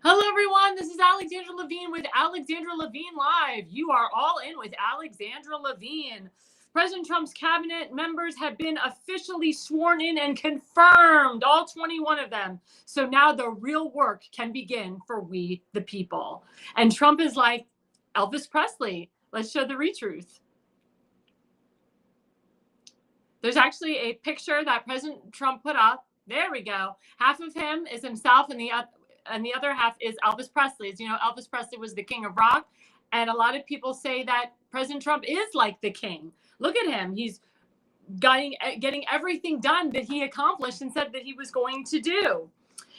Hello, everyone. This is Alexandra Levine with Alexandra Levine Live. You are all in with Alexandra Levine. President Trump's cabinet members have been officially sworn in and confirmed, all 21 of them. So now the real work can begin for we, the people. And Trump is like Elvis Presley. Let's show the retruth. There's actually a picture that President Trump put up. There we go. Half of him is himself, and the other half is Elvis Presley. As you know, Elvis Presley was the king of rock, and a lot of people say that President Trump is like the king. Look at him. He's getting everything done that he accomplished and said that he was going to do.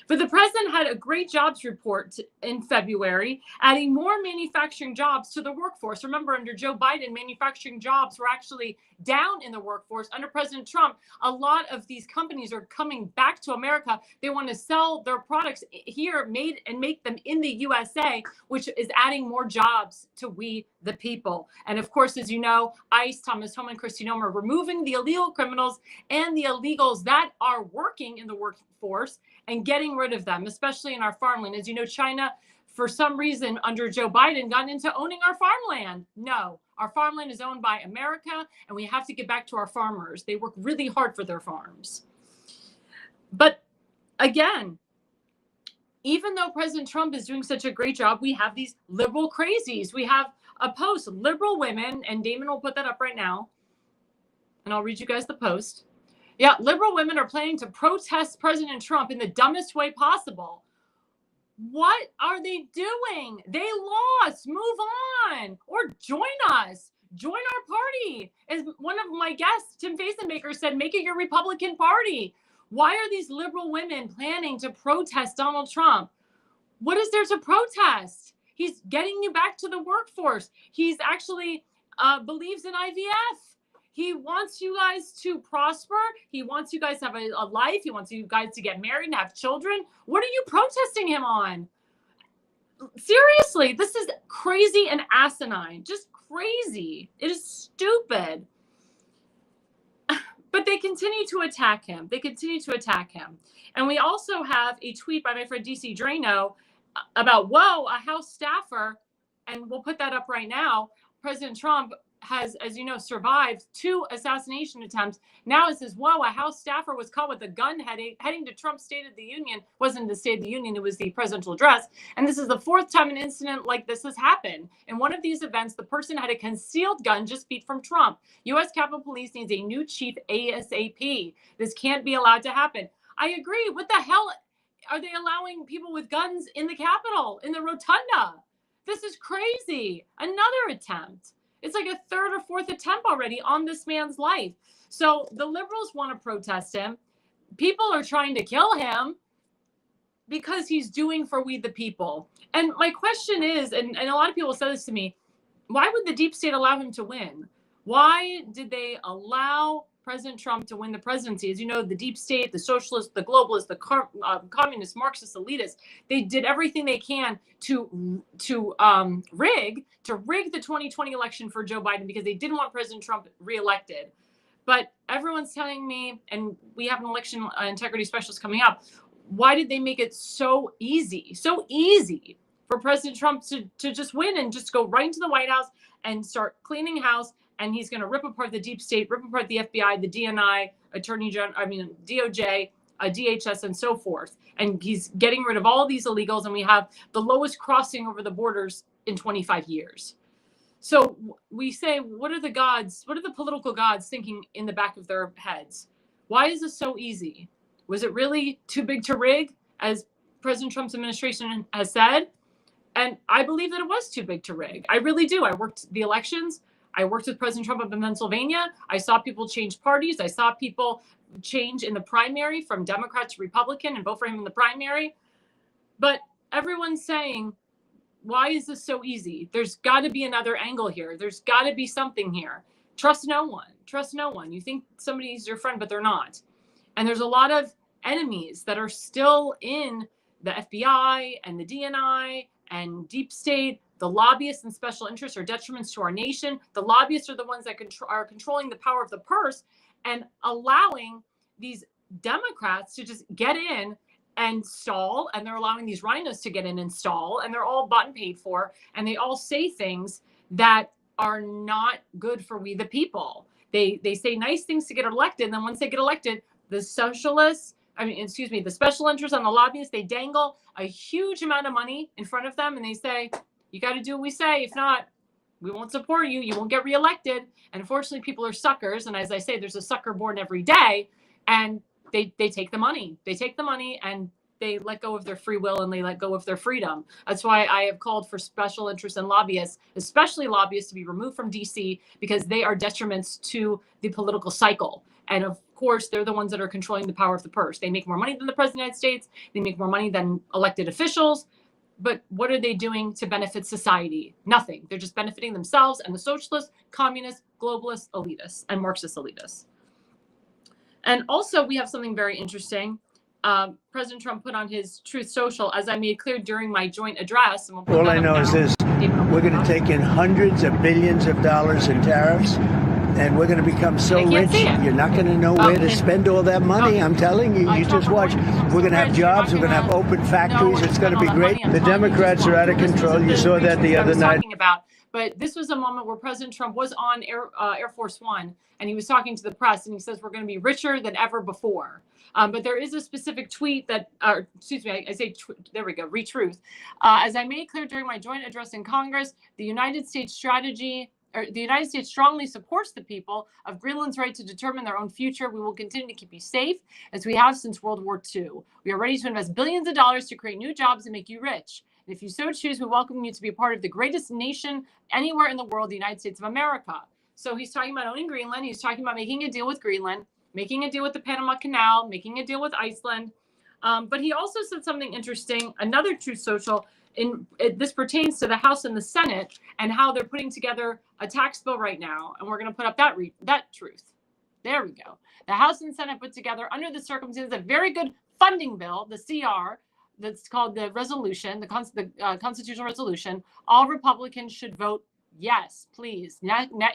But the president had a great jobs report in February, adding more manufacturing jobs to the workforce. Remember, under Joe Biden, manufacturing jobs were actually down in the workforce. Under President Trump, a lot of these companies are coming back to America. They want to sell their products here, made and make them in the USA, which is adding more jobs to we, the people. And of course, as you know, ICE, Thomas Homan, Kristi Noem are removing the illegal criminals and the illegals that are working in the workforce and getting rid of them, especially in our farmland. As you know, China, for some reason, under Joe Biden, got into owning our farmland. No, our farmland is owned by America, and we have to get back to our farmers. They work really hard for their farms. But again, even though President Trump is doing such a great job, we have these liberal crazies. We have a post, liberal women, and Damon will put that up right now, and I'll read you guys the post. Yeah, liberal women are planning to protest President Trump in the dumbest way possible. What are they doing? They lost. Move on or join us. Join our party. As one of my guests, Tim Fasenbaker, said, make it your Republican Party. Why are these liberal women planning to protest Donald Trump? What is there to protest? He's getting you back to the workforce. He's actually believes in IVF. He wants you guys to prosper. He wants you guys to have a life. He wants you guys to get married and have children. What are you protesting him on? Seriously, this is crazy and asinine. Just crazy. It is stupid. But they continue to attack him. They continue to attack him. And we also have a tweet by my friend DC Drano about, whoa, a House staffer, and we'll put that up right now. President Trump has, as you know, survived 2 assassination attempts. Now it says, whoa, a House staffer was caught with a gun heading to Trump's State of the Union. It wasn't the State of the Union, it was the presidential address. And this is the 4th time an incident like this has happened. In one of these events, the person had a concealed gun just feet from Trump. U.S. Capitol Police needs a new chief ASAP. This can't be allowed to happen. I agree. What the hell are they allowing people with guns in the Capitol, in the rotunda? This is crazy. Another attempt. It's like a 3rd or 4th attempt already on this man's life. So the liberals want to protest him. People are trying to kill him because he's doing for we the people. And my question is, and a lot of people said this to me, why would the deep state allow him to win? Why did they allow President Trump to win the presidency? As you know, the deep state, the socialists, the globalists, the communist, Marxist elitists, they did everything they can to rig the 2020 election for Joe Biden because they didn't want President Trump reelected. But everyone's telling me, and we have an election integrity specialist coming up, why did they make it so easy for President Trump to just win and just go right into the White House and start cleaning house and he's going to rip apart the deep state, rip apart the FBI, the DNI, DOJ, DHS, and so forth. And he's getting rid of all of these illegals, and we have the lowest crossing over the borders in 25 years. So we say, what are the gods, what are the political gods thinking in the back of their heads? Why is this so easy? Was it really too big to rig, as President Trump's administration has said? And I believe that it was too big to rig. I really do. I worked the elections. I worked with President Trump up in Pennsylvania. I saw people change parties. I saw people change in the primary from Democrat to Republican and vote for him in the primary. But everyone's saying, why is this so easy? There's got to be another angle here. There's got to be something here. Trust no one. Trust no one. You think somebody's your friend, but they're not. And there's a lot of enemies that are still in the FBI and the DNI and deep state. The lobbyists and special interests are detriments to our nation. The lobbyists are the ones that are controlling the power of the purse and allowing these Democrats to just get in and stall, and they're allowing these rhinos to get in and stall, and they're all bought and paid for, and they all say things that are not good for we the people. They say nice things to get elected, and then once they get elected, the socialists, the special interests on the lobbyists, they dangle a huge amount of money in front of them, and they say, you got to do what we say. If not, we won't support you. You won't get reelected. And unfortunately, people are suckers. And as I say, there's a sucker born every day, and they take the money. They take the money and they let go of their free will and they let go of their freedom. That's why I have called for special interests and lobbyists, especially lobbyists, to be removed from DC, because they are detriments to the political cycle. And of course, they're the ones that are controlling the power of the purse. They make more money than the President of the United States. They make more money than elected officials. But what are they doing to benefit society? Nothing. They're just benefiting themselves and the socialists, communists, globalists, elitists, and Marxist elitists. And also, we have something very interesting. President Trump put on his Truth Social, as I made clear during my joint address. And all I know is this: we're going to take in hundreds of billions of dollars in tariffs, and we're going to become so rich, you're not going to know where to spend all that money. I'm telling you, you just watch. We're going to have jobs. We're going to have open factories. It's going to be great. The Democrats are out of control. You saw that the other night. But this was a moment where President Trump was on Air Force One, and he was talking to the press, and he says, we're going to be richer than ever before. But there is a specific tweet that, there we go, retruth. As I made clear during my joint address in Congress, the United States strongly supports the people of Greenland's right to determine their own future. We will continue to keep you safe, as we have since World War II. We are ready to invest billions of dollars to create new jobs and make you rich. And if you so choose, we welcome you to be a part of the greatest nation anywhere in the world, the United States of America. So he's talking about owning Greenland. He's talking about making a deal with Greenland, making a deal with the Panama Canal, making a deal with Iceland. But he also said something interesting, another Truth Social. This pertains to the House and the Senate and how they're putting together a tax bill right now. And we're going to put up that truth. There we go. The House and Senate put together, under the circumstances, a very good funding bill, the CR, that's called the resolution, the constitutional resolution. All Republicans should vote yes, please.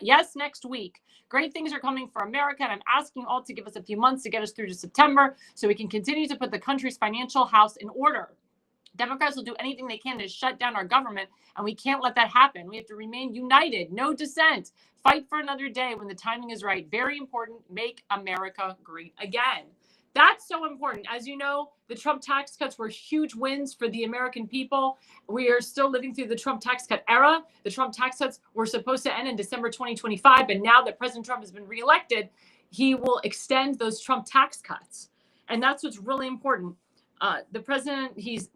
Yes, next week. Great things are coming for America, and I'm asking all to give us a few months to get us through to September so we can continue to put the country's financial house in order. Democrats will do anything they can to shut down our government, and we can't let that happen. We have to remain united, no dissent. Fight for another day when the timing is right. Very important. Make America great again. That's so important. As you know, the Trump tax cuts were huge wins for the American people. We are still living through the Trump tax cut era. The Trump tax cuts were supposed to end in December 2025. And now that President Trump has been reelected, he will extend those Trump tax cuts. And that's what's really important. The president, he's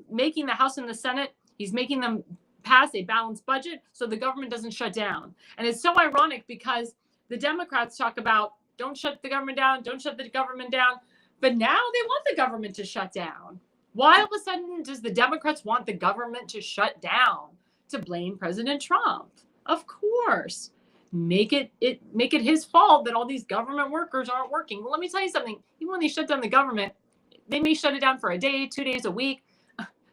making the House and the Senate, he's making them pass a balanced budget so the government doesn't shut down. And it's so ironic because the Democrats talk about don't shut the government down, don't shut the government down. But now they want the government to shut down. Why all of a sudden does the Democrats want the government to shut down? To blame President Trump? Of course. Make it his fault that all these government workers aren't working. Well, let me tell you something. Even when they shut down the government, they may shut it down for a day, 2 days, a week.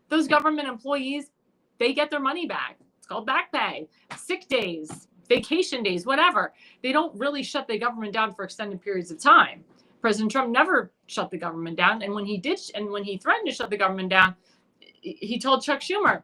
Those government employees, they get their money back. It's called back pay, sick days, vacation days, whatever. They don't really shut the government down for extended periods of time. President Trump never shut the government down. And when he did, and when he threatened to shut the government down, he told Chuck Schumer,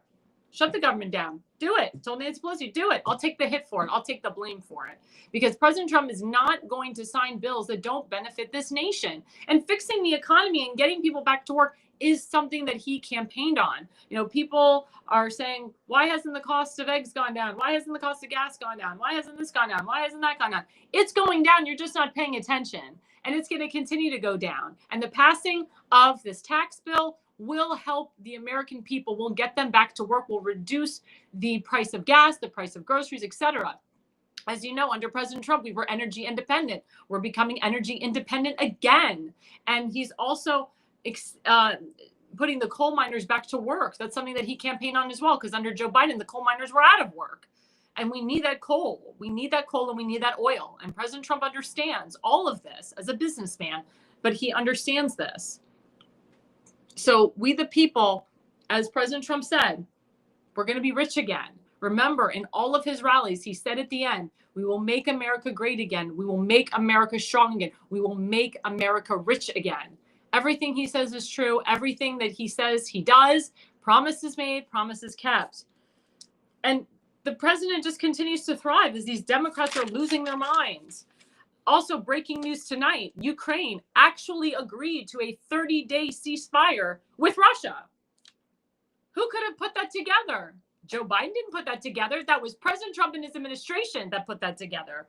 Shut the government down. Do it. Told Nancy Pelosi, do it. I'll take the hit for it. I'll take the blame for it. Because President Trump is not going to sign bills that don't benefit this nation. And fixing the economy and getting people back to work is something that he campaigned on. You know, people are saying, why hasn't the cost of eggs gone down? Why hasn't the cost of gas gone down? Why hasn't this gone down? Why hasn't that gone down? It's going down. You're just not paying attention. And it's going to continue to go down. And the passing of this tax bill will help the American people, will get them back to work, will reduce the price of gas, the price of groceries, etc. As you know, under President Trump, we were energy independent. We're becoming energy independent again. And he's also putting the coal miners back to work. That's something that he campaigned on as well, because under Joe Biden, the coal miners were out of work. And we need that coal. We need that coal and we need that oil. And President Trump understands all of this as a businessman, but he understands this. So we the people, as President Trump said, we're going to be rich again. Remember, in all of his rallies, he said at the end, we will make America great again. We will make America strong again. We will make America rich again. Everything he says is true. Everything that he says he does. Promises made, promises kept. And the president just continues to thrive as these Democrats are losing their minds. Also, breaking news tonight, Ukraine actually agreed to a 30-day ceasefire with Russia. Who could have put that together? Joe Biden didn't put that together. That was President Trump and his administration that put that together.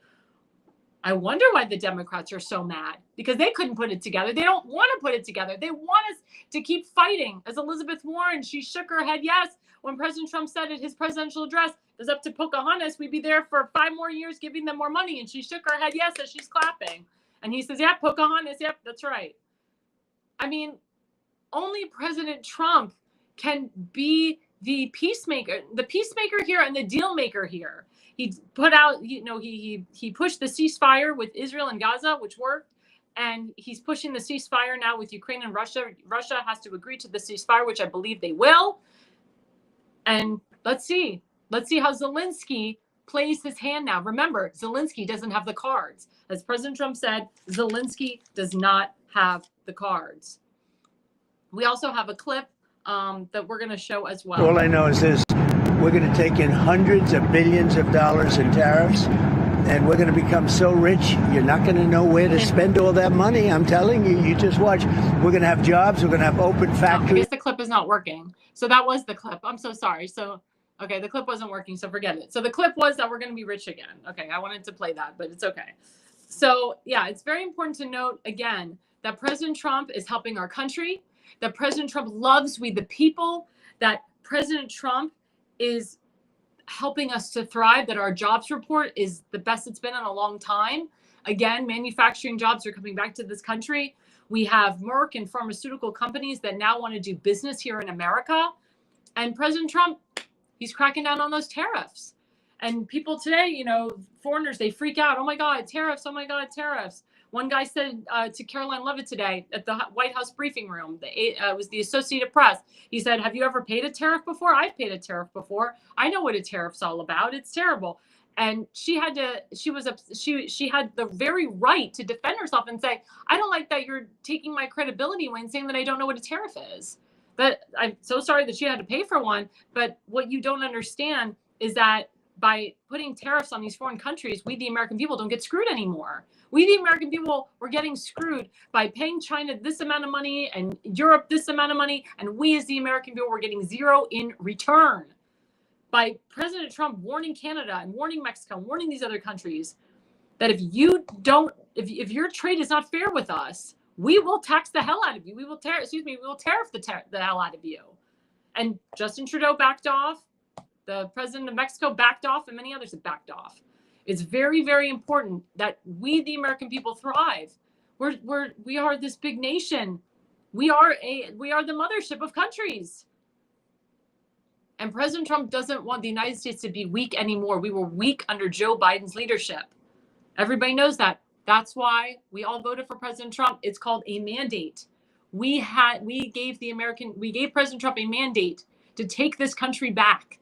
I wonder why the Democrats are so mad, because they couldn't put it together. They don't want to put it together. They want us to keep fighting. As Elizabeth Warren, she shook her head yes when President Trump said at his presidential address, it was up to Pocahontas, we'd be there for 5 more years giving them more money. And she shook her head yes as she's clapping. And he says, yeah, Pocahontas, yep, that's right. I mean, only President Trump can be the peacemaker here and the deal maker here. He put out, you know, he pushed the ceasefire with Israel and Gaza, which worked. And he's pushing the ceasefire now with Ukraine and Russia. Russia has to agree to the ceasefire, which I believe they will. And let's see how Zelensky plays his hand now. Remember, Zelensky doesn't have the cards. As President Trump said, Zelensky does not have the cards. We also have a clip that we're going to show as well. All I know is this. We're going to take in hundreds of billions of dollars in tariffs, and we're going to become so rich, you're not going to know where to spend all that money. I'm telling you, you just watch. We're going to have jobs. We're going to have open factories. I guess the clip is not working. So that was the clip. I'm so sorry. So, okay, the clip wasn't working, so forget it. So the clip was that we're going to be rich again. Okay, I wanted to play that, but it's okay. So, yeah, it's very important to note, again, that President Trump is helping our country, that President Trump loves we the people, that President Trump is helping us to thrive, that our jobs report is the best it's been in a long time. Again, manufacturing jobs are coming back to this country. We have Merck and pharmaceutical companies that now want to do business here in America. And President Trump, he's cracking down on those tariffs. And people today, you know, foreigners, they freak out. Oh my God, tariffs. Oh my God, tariffs. One guy said to Caroline Leavitt today at the White House briefing room, it was the Associated Press. He said, have you ever paid a tariff before? I've paid a tariff before. I know what a tariff's all about. It's terrible. And she had the very right to defend herself and say, I don't like that you're taking my credibility away and saying that I don't know what a tariff is. But I'm so sorry that she had to pay for one. But what you don't understand is that by putting tariffs on these foreign countries, we, the American people, don't get screwed anymore. We, the American people, were getting screwed by paying China this amount of money and Europe this amount of money. And we, as the American people, were getting zero in return. By President Trump warning Canada and warning Mexico, and warning these other countries that if if your trade is not fair with us, we will tax the hell out of you. We will tariff the hell out of you. And Justin Trudeau backed off. The president of Mexico backed off, and many others have backed off. It's very, very important that we, the American people, thrive. We are this big nation. We are the mothership of countries. And President Trump doesn't want the United States to be weak anymore. We were weak under Joe Biden's leadership. Everybody knows that. That's why we all voted for President Trump. It's called a mandate. We gave President Trump a mandate to take this country back.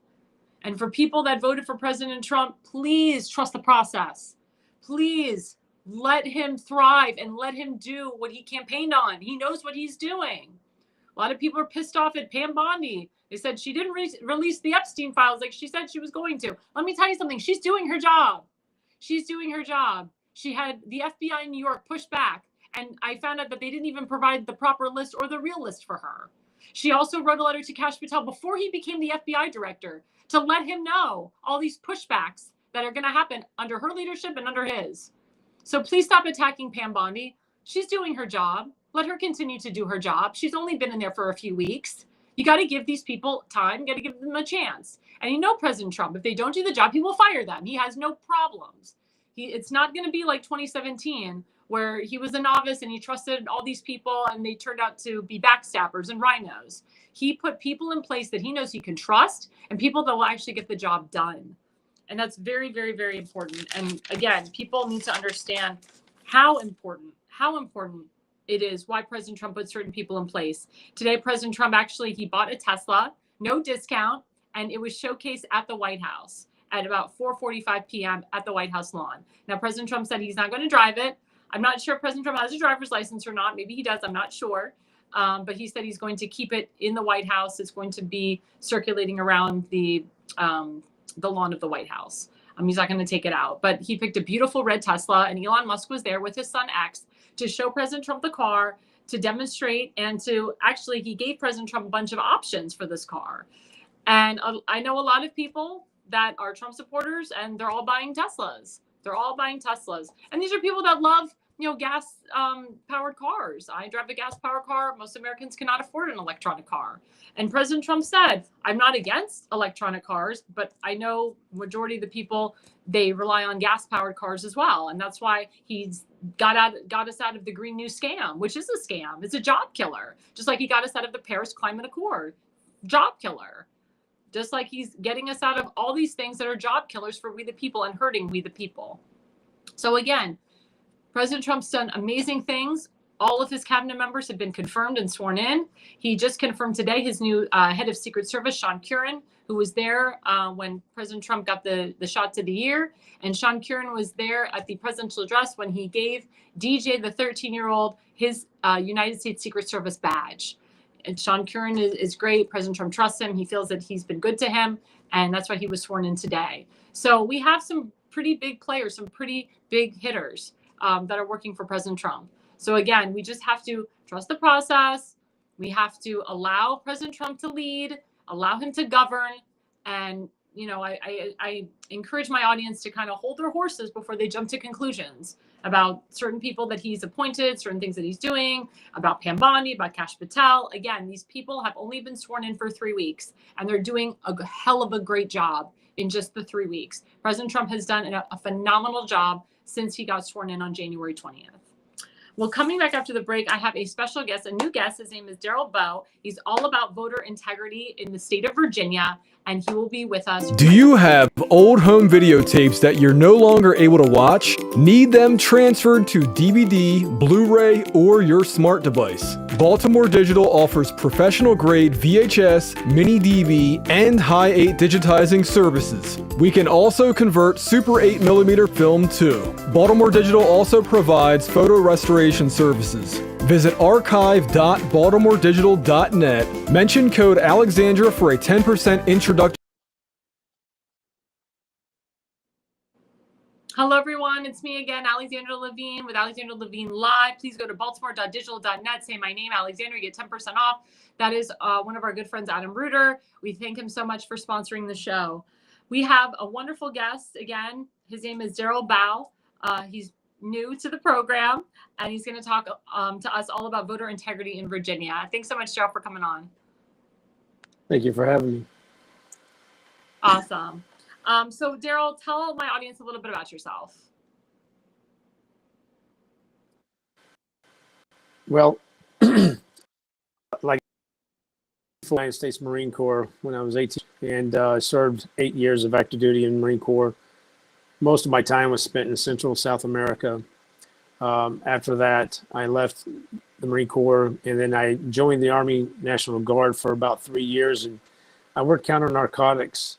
And for people that voted for President Trump, please trust the process. Please let him thrive and let him do what he campaigned on. He knows what he's doing. A lot of people are pissed off at Pam Bondi. They said she didn't release the Epstein files like she said she was going to. Let me tell you something. She's doing her job. She's doing her job. She had the FBI in New York push back, and I found out that they didn't even provide the proper list or the real list for her. She also wrote a letter to Kash Patel before he became the FBI director to let him know all these pushbacks that are going to happen under her leadership and under his. So please stop attacking Pam Bondi. She's doing her job. Let her continue to do her job. She's only been in there for a few weeks. You got to give these people time. You got to give them a chance. And you know President Trump, if they don't do the job, he will fire them. He has no problems. It's not going to be like 2017 where he was a novice and he trusted all these people and they turned out to be backstabbers and rhinos. He put people in place that he knows he can trust and people that will actually get the job done. And that's very, very, very important. And again, people need to understand how important it is why President Trump put certain people in place. Today, President Trump he bought a Tesla, no discount, and it was showcased at the White House at about 4:45 p.m. at the White House lawn. Now, President Trump said he's not going to drive it. I'm not sure if President Trump has a driver's license or not. Maybe he does. I'm not sure. But he said he's going to keep it in the White House. It's going to be circulating around the lawn of the White House. He's not going to take it out. But he picked a beautiful red Tesla, and Elon Musk was there with his son X to show President Trump the car, to demonstrate, and he gave President Trump a bunch of options for this car. And I know a lot of people that are Trump supporters, and they're all buying Teslas. And these are people that love, gas powered cars. I drive a gas powered car. Most Americans cannot afford an electronic car. And President Trump said, I'm not against electronic cars, but I know majority of the people, they rely on gas powered cars as well. And that's why he's got us out of the Green New scam, which is a scam. It's a job killer. Just like he got us out of the Paris Climate Accord, job killer. Just like he's getting us out of all these things that are job killers for we the people and hurting we the people. So again, President Trump's done amazing things. All of his cabinet members have been confirmed and sworn in. He just confirmed today his new head of Secret Service, Sean Curran, who was there when President Trump got the shots of the year. And Sean Curran was there at the presidential address when he gave DJ, the 13-year-old, his United States Secret Service badge. And Sean Curran is great. President Trump trusts him. He feels that he's been good to him. And that's why he was sworn in today. So we have some pretty big players, some pretty big hitters that are working for President Trump. So again, we just have to trust the process. We have to allow President Trump to lead, allow him to govern. And, I encourage my audience to kind of hold their horses before they jump to conclusions about certain people that he's appointed, certain things that he's doing, about Pam Bondi, about Kash Patel. Again, these people have only been sworn in for 3 weeks, and they're doing a hell of a great job in just the 3 weeks. President Trump has done a phenomenal job since he got sworn in on January 20th. Well, coming back after the break, I have a special guest, a new guest. His name is Daryl Bowe. He's all about voter integrity in the state of Virginia, and he will be with us. Do you have old home videotapes that you're no longer able to watch? Need them transferred to DVD, Blu-ray, or your smart device? Baltimore Digital offers professional-grade VHS, mini DV, and high 8 digitizing services. We can also convert Super 8mm film too. Baltimore Digital also provides photo restoration services. Visit archive.baltimoredigital.net. Mention code Alexandra for a 10% introductory. Hello, everyone. It's me again, Alexandra Levine with Alexandra Levine Live. Please go to baltimore.digital.net. Say my name, Alexandra. You get 10% off. That is one of our good friends, Adam Reuter. We thank him so much for sponsoring the show. We have a wonderful guest again. His name is Daryl Bowe. He's new to the program, and he's going to talk to us all about voter integrity in Virginia. Thanks so much, Daryl, for coming on. Thank you for having me. Awesome. So, Daryl, tell my audience a little bit about yourself. Well, like the United States Marine Corps when I was 18, and served 8 years of active duty in the Marine Corps. Most of my time was spent in Central South America. After that, I left the Marine Corps, and then I joined the Army National Guard for about 3 years, and I worked counter narcotics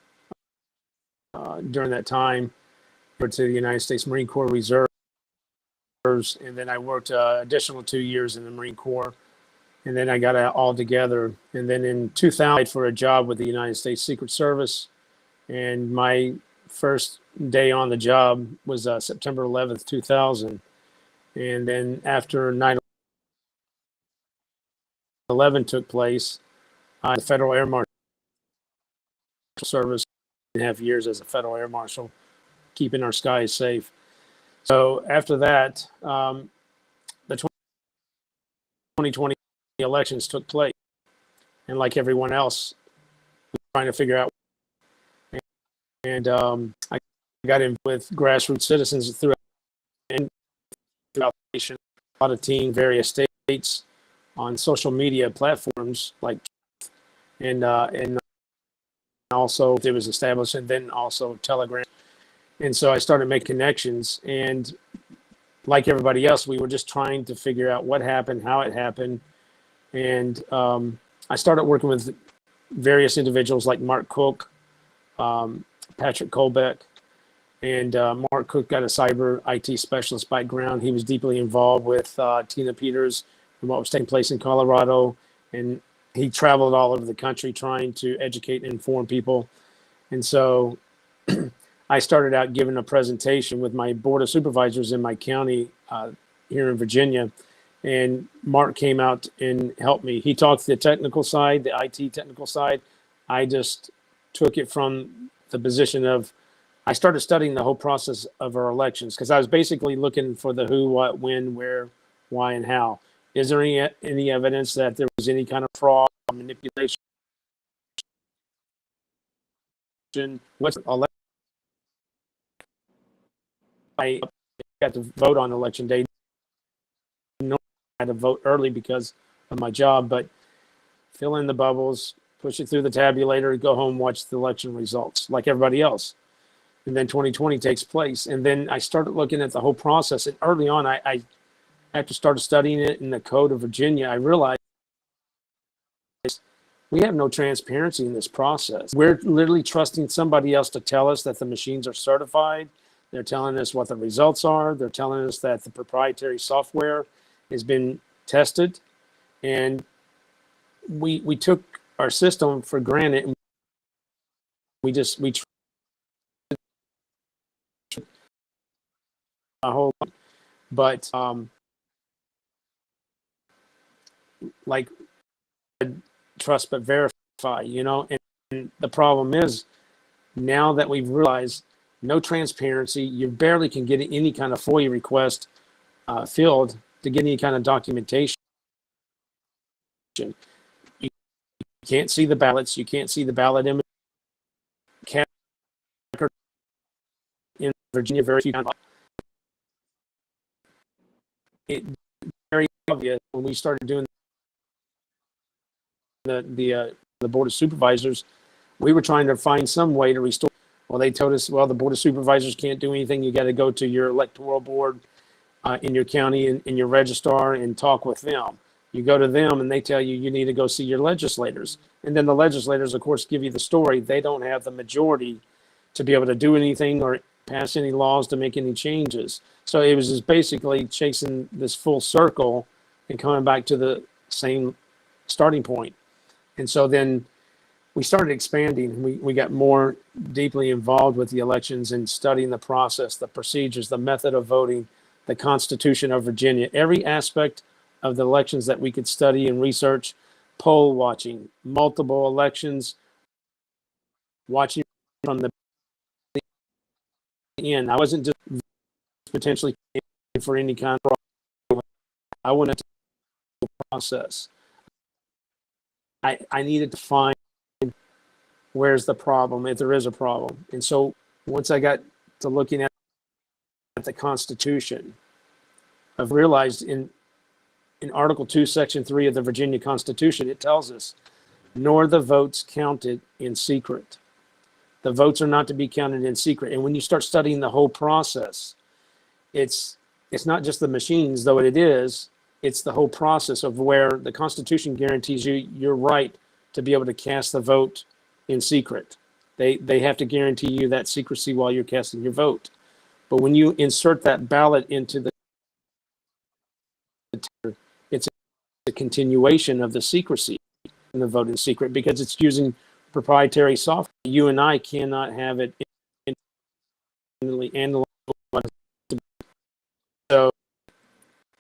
during that time to the United States Marine Corps Reserves, and then I worked additional 2 years in the Marine Corps, and then I got it all together. And then in 2000, I applied for a job with the United States Secret Service, and my first day on the job was September 11th, 2000. And then after 9/11 took place, the Federal Air Marshal Service, 2.5 years as a Federal Air Marshal, keeping our skies safe. So after that, the 2020 elections took place, and like everyone else, trying to figure out. And I got in with grassroots citizens throughout the nation, a lot of teams, various states, on social media platforms like, and also it was established, and then also Telegram. And so I started making connections, and like everybody else, we were just trying to figure out what happened, how it happened. And I started working with various individuals like Mark Cook, Patrick Colbeck, and Mark Cook got a cyber IT specialist background. He was deeply involved with Tina Peters and what was taking place in Colorado, and he traveled all over the country trying to educate and inform people. And so I started out giving a presentation with my board of supervisors in my county here in Virginia, and Mark came out and helped me. He talked the technical side, the IT technical side. I just took it from the position of, I started studying the whole process of our elections, because I was basically looking for the who, what, when, where, why, and how. Is there any evidence that there was any kind of fraud, manipulation? What's I got to vote on election day. I had to vote early because of my job, but fill in the bubbles, push it through the tabulator, go home, watch the election results like everybody else. And then 2020 takes place. And then I started looking at the whole process. And early on, I after started studying it in the Code of Virginia, I realized we have no transparency in this process. We're literally trusting somebody else to tell us that the machines are certified. They're telling us what the results are. They're telling us that the proprietary software has been tested. And we took our system for granted. And we a whole lot. But like trust but verify, and the problem is now that we've realized no transparency, you barely can get any kind of FOIA request filled to get any kind of documentation. You can't see the ballots, you can't see the ballot image. In Virginia, very few times. It's very obvious when we started doing the board of supervisors, we were trying to find some way to restore. Well, they told us, well, the board of supervisors can't do anything. You got to go to your electoral board in your county and your registrar and talk with them. You go to them and they tell you you need to go see your legislators. And then the legislators, of course, give you the story. They don't have the majority to be able to do anything or pass any laws to make any changes. So it was just basically chasing this full circle and coming back to the same starting point. And so then we started expanding. We got more deeply involved with the elections and studying the process, the procedures, the method of voting, the Constitution of Virginia, every aspect of the elections that we could study and research, poll watching, multiple elections, watching from the end. I wasn't just potentially for any kind of fraud. I wanted to the process. I needed to find where's the problem, if there is a problem. And so once I got to looking at the Constitution, I've realized in Article 2, Section 3 of the Virginia Constitution, it tells us, nor the votes counted in secret. The votes are not to be counted in secret. And when you start studying the whole process, it's not just the machines, though it is, it's the whole process of where the Constitution guarantees you your right to be able to cast the vote in secret. They have to guarantee you that secrecy while you're casting your vote. But when you insert that ballot into the, it's the continuation of the secrecy and the vote in secret, because it's using proprietary software. You and I cannot have it independently analyzed. So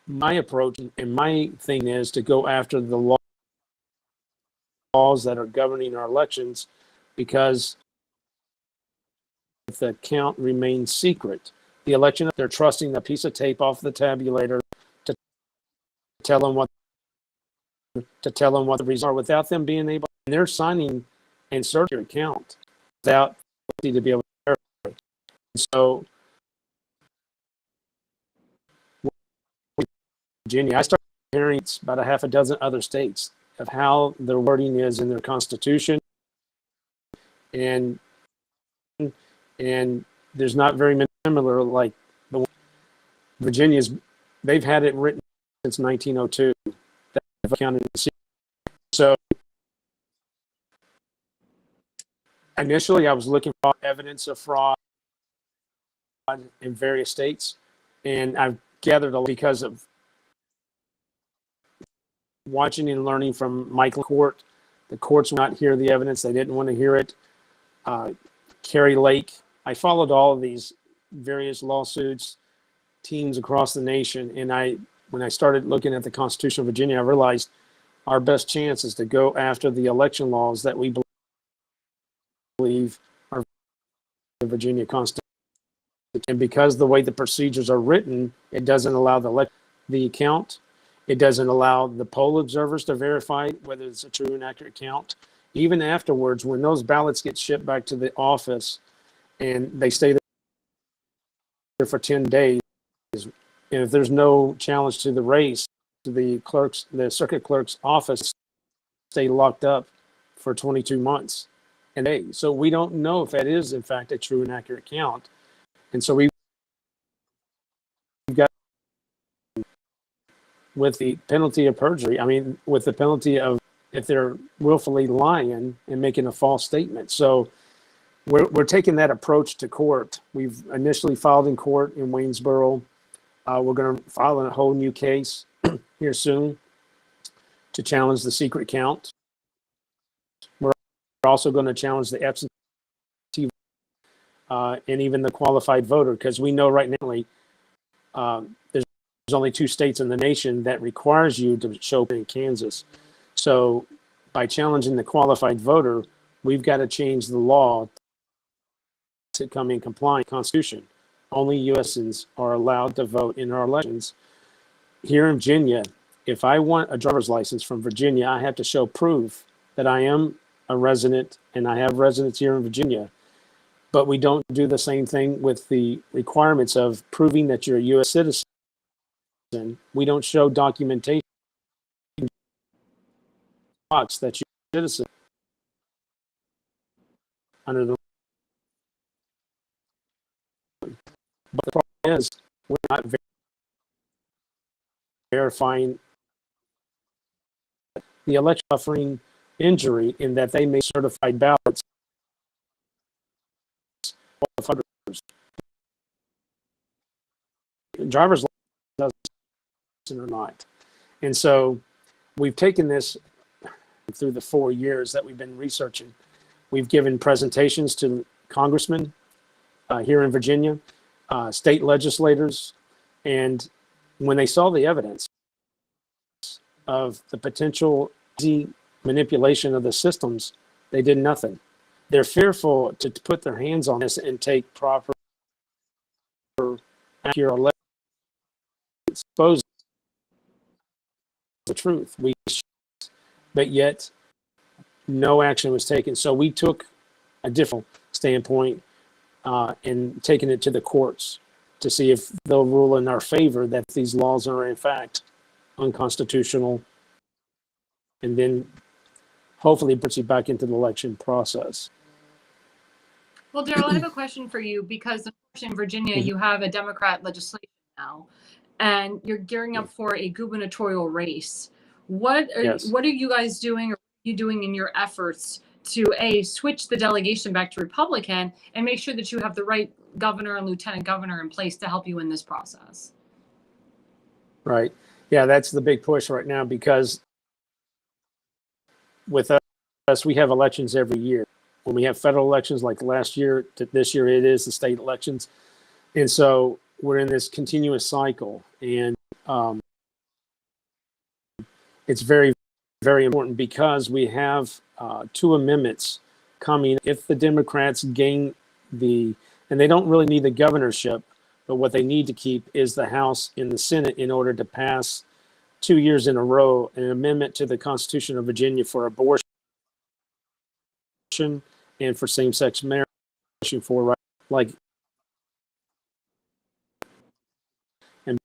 my approach and my thing is to go after the laws that are governing our elections, because if the count remains secret, the election, they're trusting a piece of tape off the tabulator to tell them what the results are, without them being able, and they're signing and searching your account without to be able to verify. So Virginia, I started hearing about a half a dozen other states of how their wording is in their constitution, and there's not very many similar, like the Virginia's. They've had it written since 1902. That counted. So initially, I was looking for evidence of fraud in various states, and I've gathered because of watching and learning from Michael Court. The courts would not hear the evidence; they didn't want to hear it. Carrie Lake. I followed all of these various lawsuits, teams across the nation, and when I started looking at the Constitution of Virginia, I realized our best chance is to go after the election laws that we believe are the Virginia Constitution. And because the way the procedures are written, it doesn't allow the count. It doesn't allow the poll observers to verify whether it's a true and accurate count. Even afterwards, when those ballots get shipped back to the office and they stay there for 10 days, and if there's no challenge to the race, the circuit clerk's office stay locked up for 22 months. So we don't know if that is in fact a true and accurate count. And so we've got, with the penalty of perjury, with the penalty of if they're willfully lying and making a false statement. So we're taking that approach to court. We've initially filed in court in Waynesboro. We're going to file a whole new case here soon to challenge the secret count. We're also going to challenge the absentee and even the qualified voter, because we know right now there's only 2 states in the nation that requires you to show up in Kansas. So by challenging the qualified voter, we've got to change the law to come in compliance with the Constitution. Only U.S. citizens are allowed to vote in our elections. Here in Virginia, if I want a driver's license from Virginia, I have to show proof that I am a resident and I have residence here in Virginia. But we don't do the same thing with the requirements of proving that you're a U.S. citizen. We don't show documentation that you're a citizen under the. But the problem is, we're not verifying the election suffering injury in that they may certified ballots. Driver's license or not. And so we've taken this through the 4 years that we've been researching. We've given presentations to congressmen here in Virginia, state legislators, and when they saw the evidence of the potential easy manipulation of the systems, they did nothing. They're fearful to put their hands on this and take proper, accurate, expose the truth. But yet no action was taken. So we took a different standpoint and taken it to the courts to see if they'll rule in our favor that these laws are in fact unconstitutional, and then hopefully puts you back into the election process. Well, Daryl, I have a question for you, because in Virginia, you have a Democrat legislation now, and you're gearing up for a gubernatorial race. What are you guys doing, or what are you doing in your efforts to switch the delegation back to Republican and make sure that you have the right governor and lieutenant governor in place to help you in this process? Right. Yeah, that's the big push right now, because with us, we have elections every year. When we have federal elections like last year, this year it is the state elections. And so we're in this continuous cycle. And it's very, very important, because we have 2 amendments coming. If the Democrats gain and they don't really need the governorship, but what they need to keep is the House and the Senate in order to pass 2 years in a row an amendment to the Constitution of Virginia for abortion and for same-sex marriage, for like in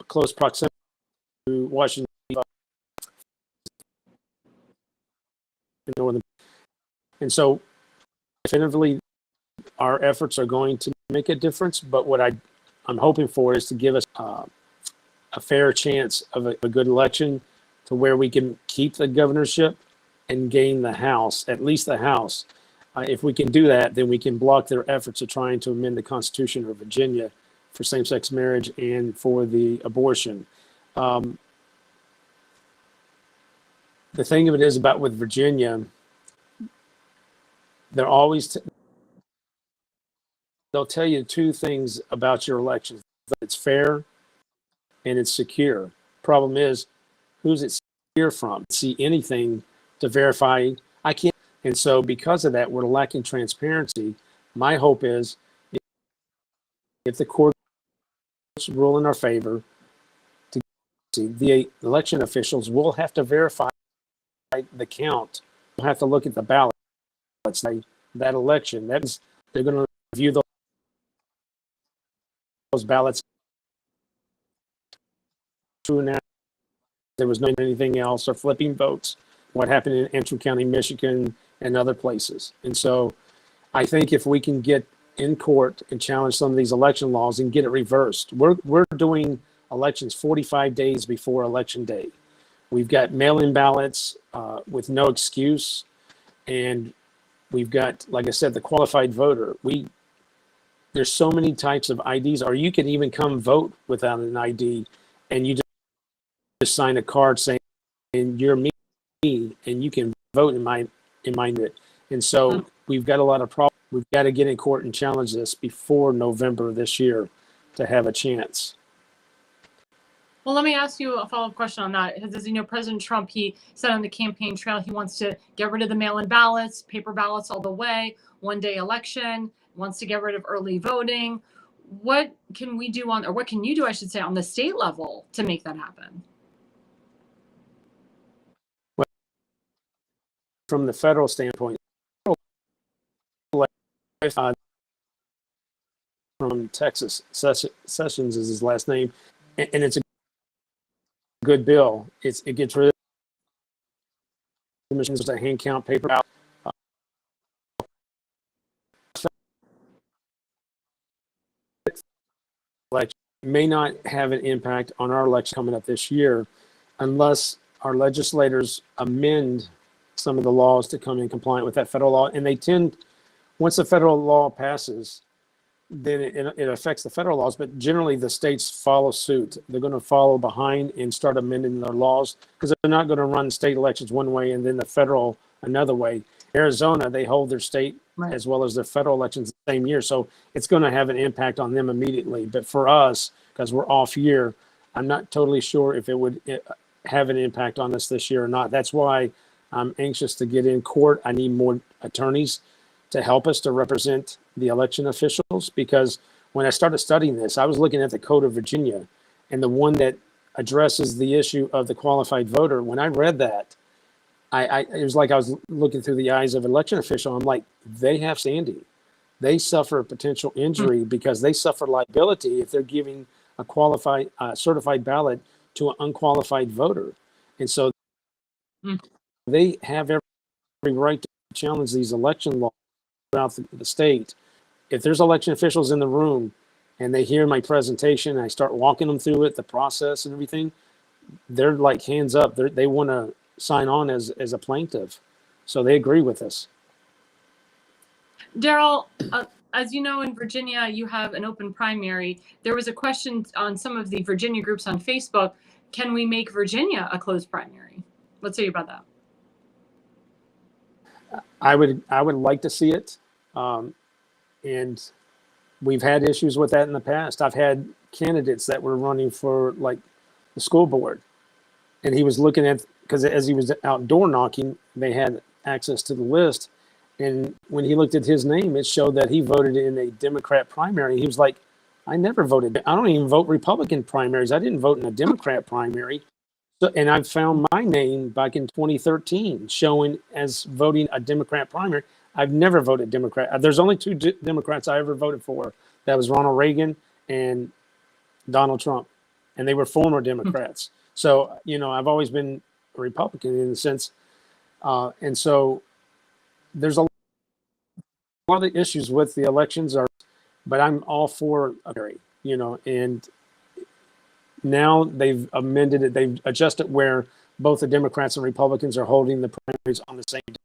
close proximity to Washington, northern. And so definitively our efforts are going to make a difference, but what I'm hoping for is to give us a fair chance of a good election, to where we can keep the governorship and gain the House, at least the House. If we can do that, then we can block their efforts of trying to amend the Constitution of Virginia for same-sex marriage and for the abortion. The thing of it is about with Virginia, they're always they'll tell you 2 things about your elections: that it's fair and it's secure. Problem is, who's it secure from? See anything to verify? I can't. And so because of that, we're lacking transparency. My hope is, if the courts rule in our favor, the election officials will have to verify the count. We'll have to look at the ballots. That election, that is, they're going to review those ballots. True now, there was no anything else, or flipping votes. What happened in Antrim County, Michigan, and other places. And so I think if we can get in court and challenge some of these election laws and get it reversed, we're doing elections 45 days before election day. We've got mail-in ballots with no excuse. And we've got, like I said, the qualified voter. There's so many types of IDs, or you can even come vote without an ID, and you just sign a card saying you're me, and you can vote in my. And so we've got a lot of problems. We've got to get in court and challenge this before November this year to have a chance. Well, let me ask you a follow-up question on that. Because, as you know, President Trump, he said on the campaign trail he wants to get rid of the mail-in ballots, paper ballots all the way, one-day election, wants to get rid of early voting. What can we do or what can you do, I should say, on the state level to make that happen? Well, from the federal standpoint, from Texas, Sessions is his last name, and it's a good bill. It gets rid of the machines to hand count paper out. Election may not have an impact on our election coming up this year, unless our legislators amend some of the laws to come in compliant with that federal law. And they tend, once the federal law passes, then it affects the federal laws, but generally the states follow suit. They're going to follow behind and start amending their laws, because they're not going to run state elections one way and then the federal another way. Arizona, they hold their state as well as their federal elections the same year. So it's going to have an impact on them immediately. But for us, because we're off year, I'm not totally sure if it would have an impact on us this year or not. That's why I'm anxious to get in court. I need more attorneys to help us to represent the election officials, because when I started studying this, I was looking at the Code of Virginia, and the one that addresses the issue of the qualified voter. When I read that, it was like I was looking through the eyes of an election official. I'm like, they have standing. They suffer a potential injury because they suffer liability if they're giving a qualified, certified ballot to an unqualified voter. And so they have every right to challenge these election laws throughout the state. If there's election officials in the room and they hear my presentation and I start walking them through it, the process and everything, they're like hands up. They want to sign on as a plaintiff. So they agree with us. Daryl, as you know, in Virginia, you have an open primary. There was a question on some of the Virginia groups on Facebook. Can we make Virginia a closed primary? What say you about that? I would like to see it. And we've had issues with that in the past. I've had candidates that were running for like the school board, and he was looking at, because as he was outdoor knocking, they had access to the list. And when he looked at his name, it showed that he voted in a Democrat primary. He was like, I never voted. I don't even vote Republican primaries. I didn't vote in a Democrat primary. So, and I found my name back in 2013 showing as voting a Democrat primary. I've never voted Democrat. There's only two Democrats I ever voted for. That was Ronald Reagan and Donald Trump. And they were former Democrats. So, you know, I've always been a Republican in a sense. And so there's a lot of issues with the elections, but I'm all for a primary, you know, and now they've amended it. They've adjusted where both the Democrats and Republicans are holding the primaries on the same day.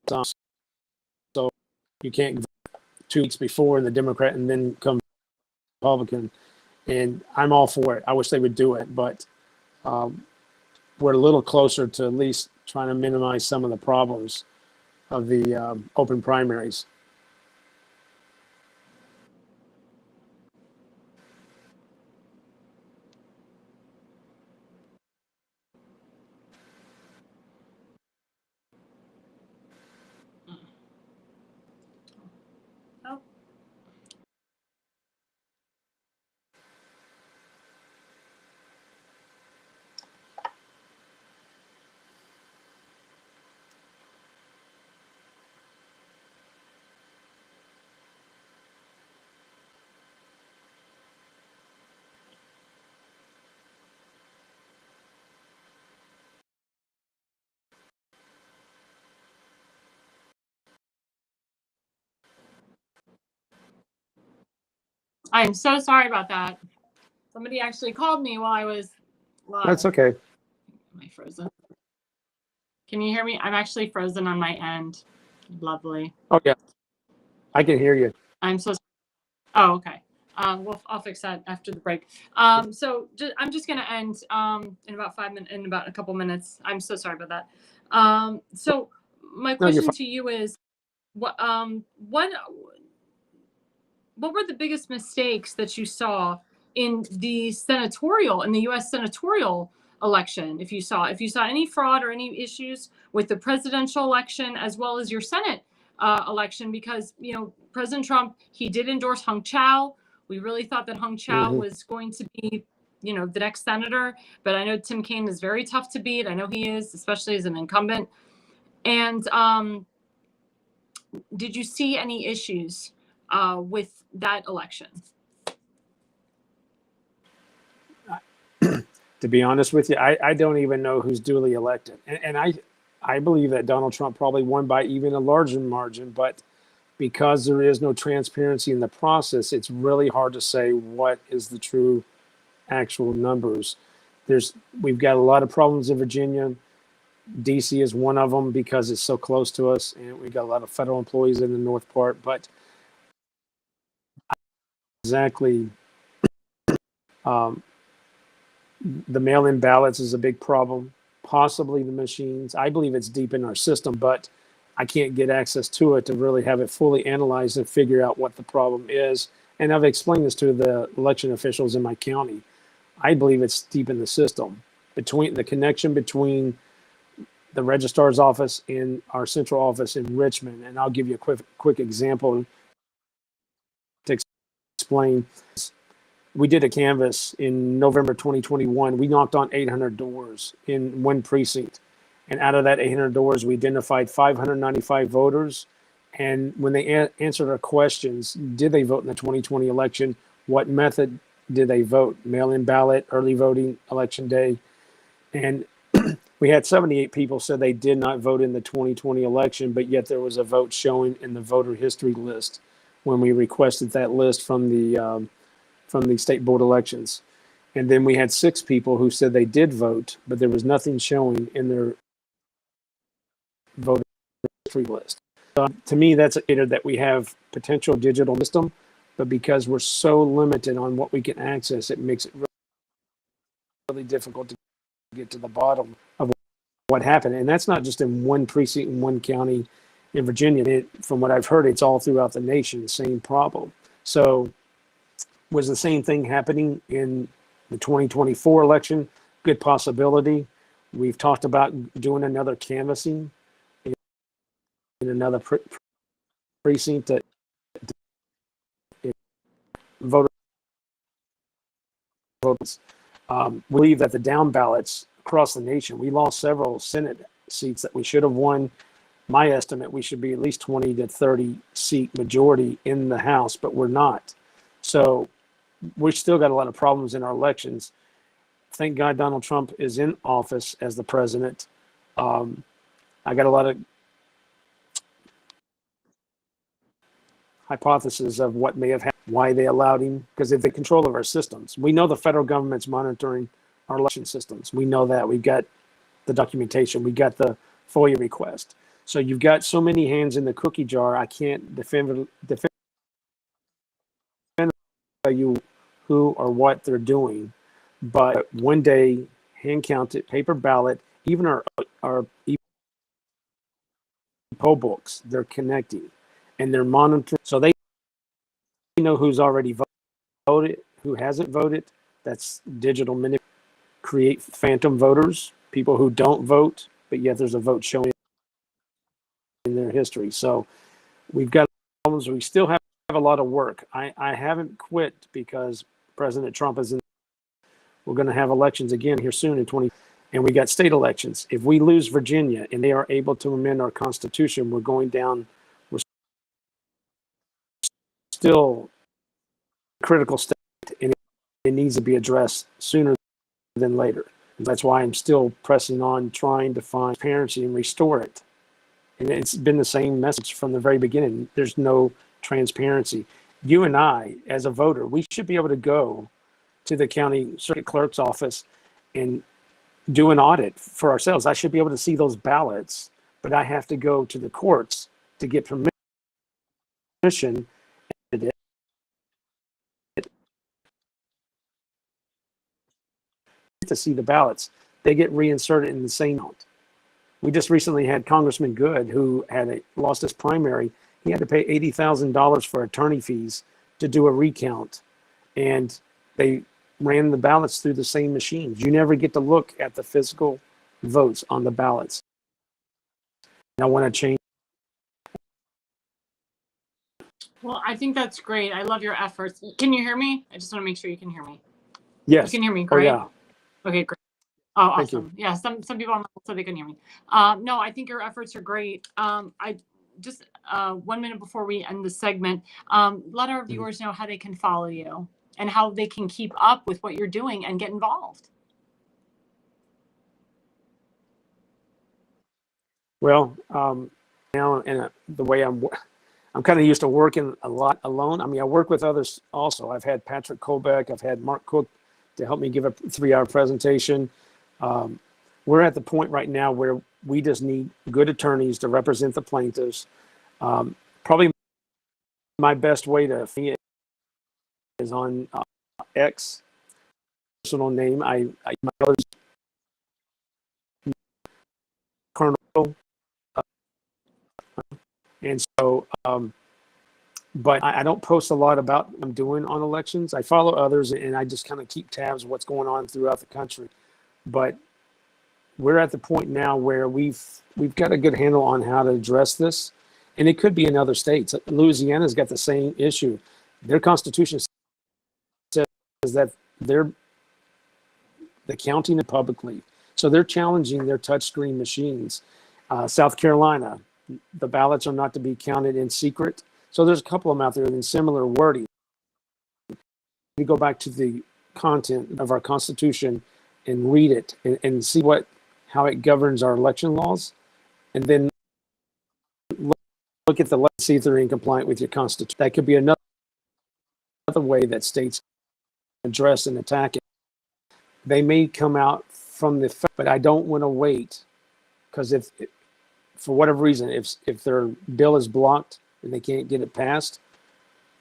So you can't vote 2 weeks before in the Democrat and then come Republican. And I'm all for it. I wish they would do it, but we're a little closer to at least trying to minimize some of the problems of the open primaries. Oh. I am so sorry about that. Somebody actually called me while I was live. That's okay. Am I frozen? Can you hear me? I'm actually frozen on my end. Lovely. Oh, yeah. I can hear you. I'm so sorry. Oh, okay. Well, I'll fix that after the break. So I'm just going to end in about 5 minutes, in about a couple minutes. I'm so sorry about that. So my question to you is, what were the biggest mistakes that you saw in the U.S. senatorial election? If you saw any fraud or any issues with the presidential election as well as your Senate election, because, you know, President Trump, he did endorse Hung Chau. We really thought that Hung Chau was going to be, you know, the next senator, but I know Tim Kaine is very tough to beat. I know he is, especially as an incumbent. And did you see any issues with that election? To be honest with you, I don't even know who's duly elected. And I believe that Donald Trump probably won by even a larger margin, but because there is no transparency in the process, it's really hard to say what is the true actual numbers. We've got a lot of problems in Virginia. DC is one of them because it's so close to us, and we've got a lot of federal employees in the north part, but exactly the mail-in ballots is a big problem, possibly the machines. I believe it's deep in our system, but I can't get access to it to really have it fully analyzed and figure out what the problem is. And I've explained this to the election officials in my county. I believe it's deep in the system, between the connection between the registrar's office and our central office in Richmond. And I'll give you a quick example to explain. We did a canvass in November 2021. We knocked on 800 doors in one precinct. And out of that 800 doors, we identified 595 voters. And when they answered our questions, did they vote in the 2020 election? What method did they vote? Mail-in ballot, early voting, election day? And we had 78 people said they did not vote in the 2020 election, but yet there was a vote showing in the voter history list when we requested that list from the state board elections. And then we had 6 people who said they did vote, but there was nothing showing in their voter history list. To me, that's an indicator that we have potential digital system, but because we're so limited on what we can access, it makes it really difficult to get to the bottom of what happened. And that's not just in one precinct in one county in Virginia. From what I've heard, it's all throughout the nation, the same problem. So was the same thing happening in the 2024 election? Good possibility. We've talked about doing another canvassing in another precinct to vote. We believe that the down ballots across the nation, we lost several Senate seats that we should have won. My estimate, we should be at least 20 to 30 seat majority in the House, but we're not. So we've still got a lot of problems in our elections. Thank God Donald Trump is in office as the president. I got a lot of hypotheses of what may have happened, why they allowed him, because if they control of our systems. We know the federal government's monitoring our election systems. We know that. We've got the documentation. We got the FOIA request. So you've got so many hands in the cookie jar, I can't defend you who or what they're doing. But one day, hand counted, paper ballot, even our poll books, they're connecting and they're monitoring. So they know who's already voted, who hasn't voted. That's digital manipulation. Create phantom voters, people who don't vote, but yet there's a vote showing in their history. So we've got problems. We still have a lot of work. I haven't quit because President Trump is in. We're going to have elections again here soon in 2020. And we got state elections. If we lose Virginia and they are able to amend our Constitution, we're going down. We're still a critical state, and it needs to be addressed sooner than later. And that's why I'm still pressing on, trying to find transparency and restore it. And it's been the same message from the very beginning. There's no transparency. You and I, as a voter, we should be able to go to the county circuit clerk's office and do an audit for ourselves. I should be able to see those ballots, but I have to go to the courts to get permission to see the ballots. They get reinserted in the same amount. We just recently had Congressman Good, who had lost his primary. He had to pay $80,000 for attorney fees to do a recount, and they ran the ballots through the same machines. You never get to look at the physical votes on the ballots. And I want to change. Well, I think that's great. I love your efforts. Can you hear me? I just want to make sure you can hear me. Yes. You can hear me, great. Oh, yeah. Okay, great. Oh, awesome. Thank you. Yeah, some people on so they couldn't hear me. No, I think your efforts are great. I just 1 minute before we end the segment, let our viewers know how they can follow you and how they can keep up with what you're doing and get involved. Well, now and the way I'm kind of used to working a lot alone. I mean, I work with others also. I've had Patrick Colbeck, I've had Mark Cook to help me give a 3-hour presentation. We're at the point right now where we just need good attorneys to represent the plaintiffs. Probably my best way to see it is on X, personal name. My brother's Colonel. And so, but I don't post a lot about what I'm doing on elections. I follow others and I just kind of keep tabs of what's going on throughout the country. But we're at the point now where we've got a good handle on how to address this. And it could be in other states. Louisiana's got the same issue. Their constitution says that they're counting it publicly. So they're challenging their touchscreen machines. South Carolina, the ballots are not to be counted in secret. So there's a couple of them out there in similar wording. We go back to the content of our Constitution and read it and see how it governs our election laws, and then look at the see if they're in compliant with your Constitution. That could be another way that states address and attack it. They may come out from the fact, but I don't want to wait, because for whatever reason, if their bill is blocked and they can't get it passed,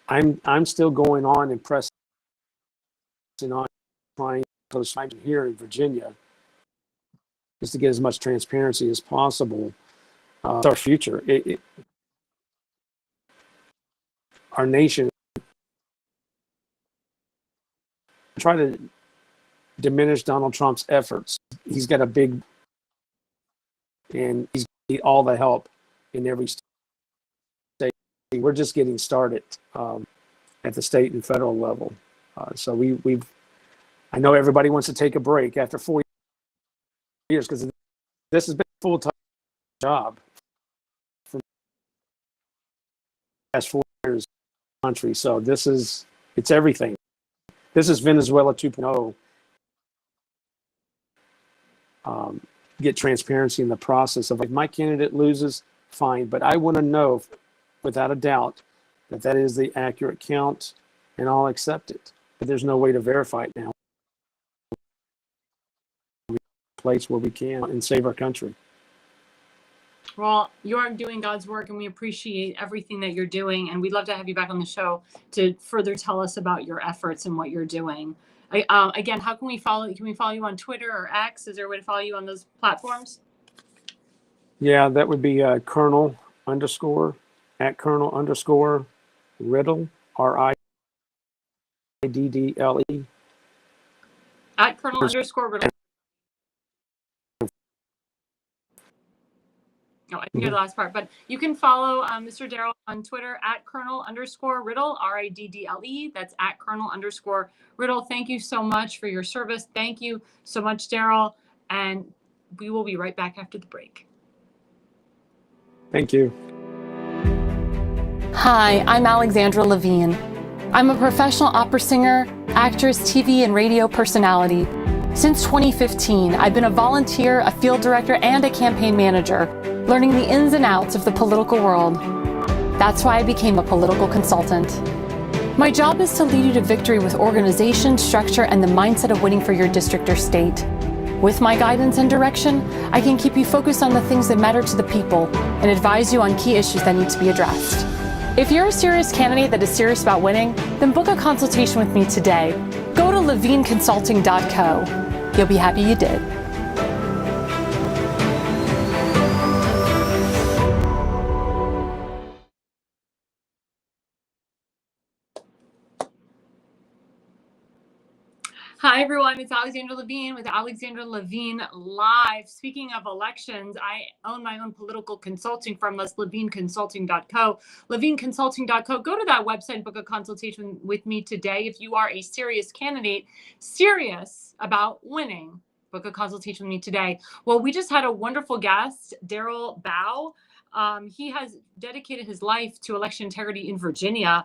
I'm still going on and pressing on, trying to here in Virginia, just to get as much transparency as possible. It's our future. Our nation. Try to diminish Donald Trump's efforts. He's got a big, and he's need all the help in every state. We're just getting started at the state and federal level. So I know everybody wants to take a break after 4 years because this has been a full-time job for the past 4 years in the country. So it's everything. This is Venezuela 2.0. Get transparency in the process of, if my candidate loses, fine, but I want to know without a doubt that is the accurate count, and I'll accept it. But there's no way to verify it now. Place where we can and save our country. Well, you are doing God's work, and we appreciate everything that you're doing. And we'd love to have you back on the show to further tell us about your efforts and what you're doing. Again, how can we follow? Can we follow you on Twitter or X? Is there a way to follow you on those platforms? Yeah, that would be Colonel _ at Colonel _ Riddle, RIDDLE. At Colonel _ Riddle. No, I think the last part, but you can follow Mr. Daryl on Twitter at Colonel _ Riddle, RIDDLE. That's at Colonel _ Riddle. Thank you so much for your service. Thank you so much, Daryl. And we will be right back after the break. Thank you. Hi, I'm Alexandra Levine. I'm a professional opera singer, actress, TV, and radio personality. Since 2015, I've been a volunteer, a field director, and a campaign manager, learning the ins and outs of the political world. That's why I became a political consultant. My job is to lead you to victory with organization, structure, and the mindset of winning for your district or state. With my guidance and direction, I can keep you focused on the things that matter to the people and advise you on key issues that need to be addressed. If you're a serious candidate that is serious about winning, then book a consultation with me today. Go to levineconsulting.co. You'll be happy you did. Hi, everyone. It's Alexandra Levine with Alexandra Levine Live. Speaking of elections, I own my own political consulting firm. That's levineconsulting.co. Levineconsulting.co. Go to that website and book a consultation with me today. If you are a serious candidate, serious about winning, book a consultation with me today. Well, we just had a wonderful guest, Daryl Bow. He has dedicated his life to election integrity in Virginia.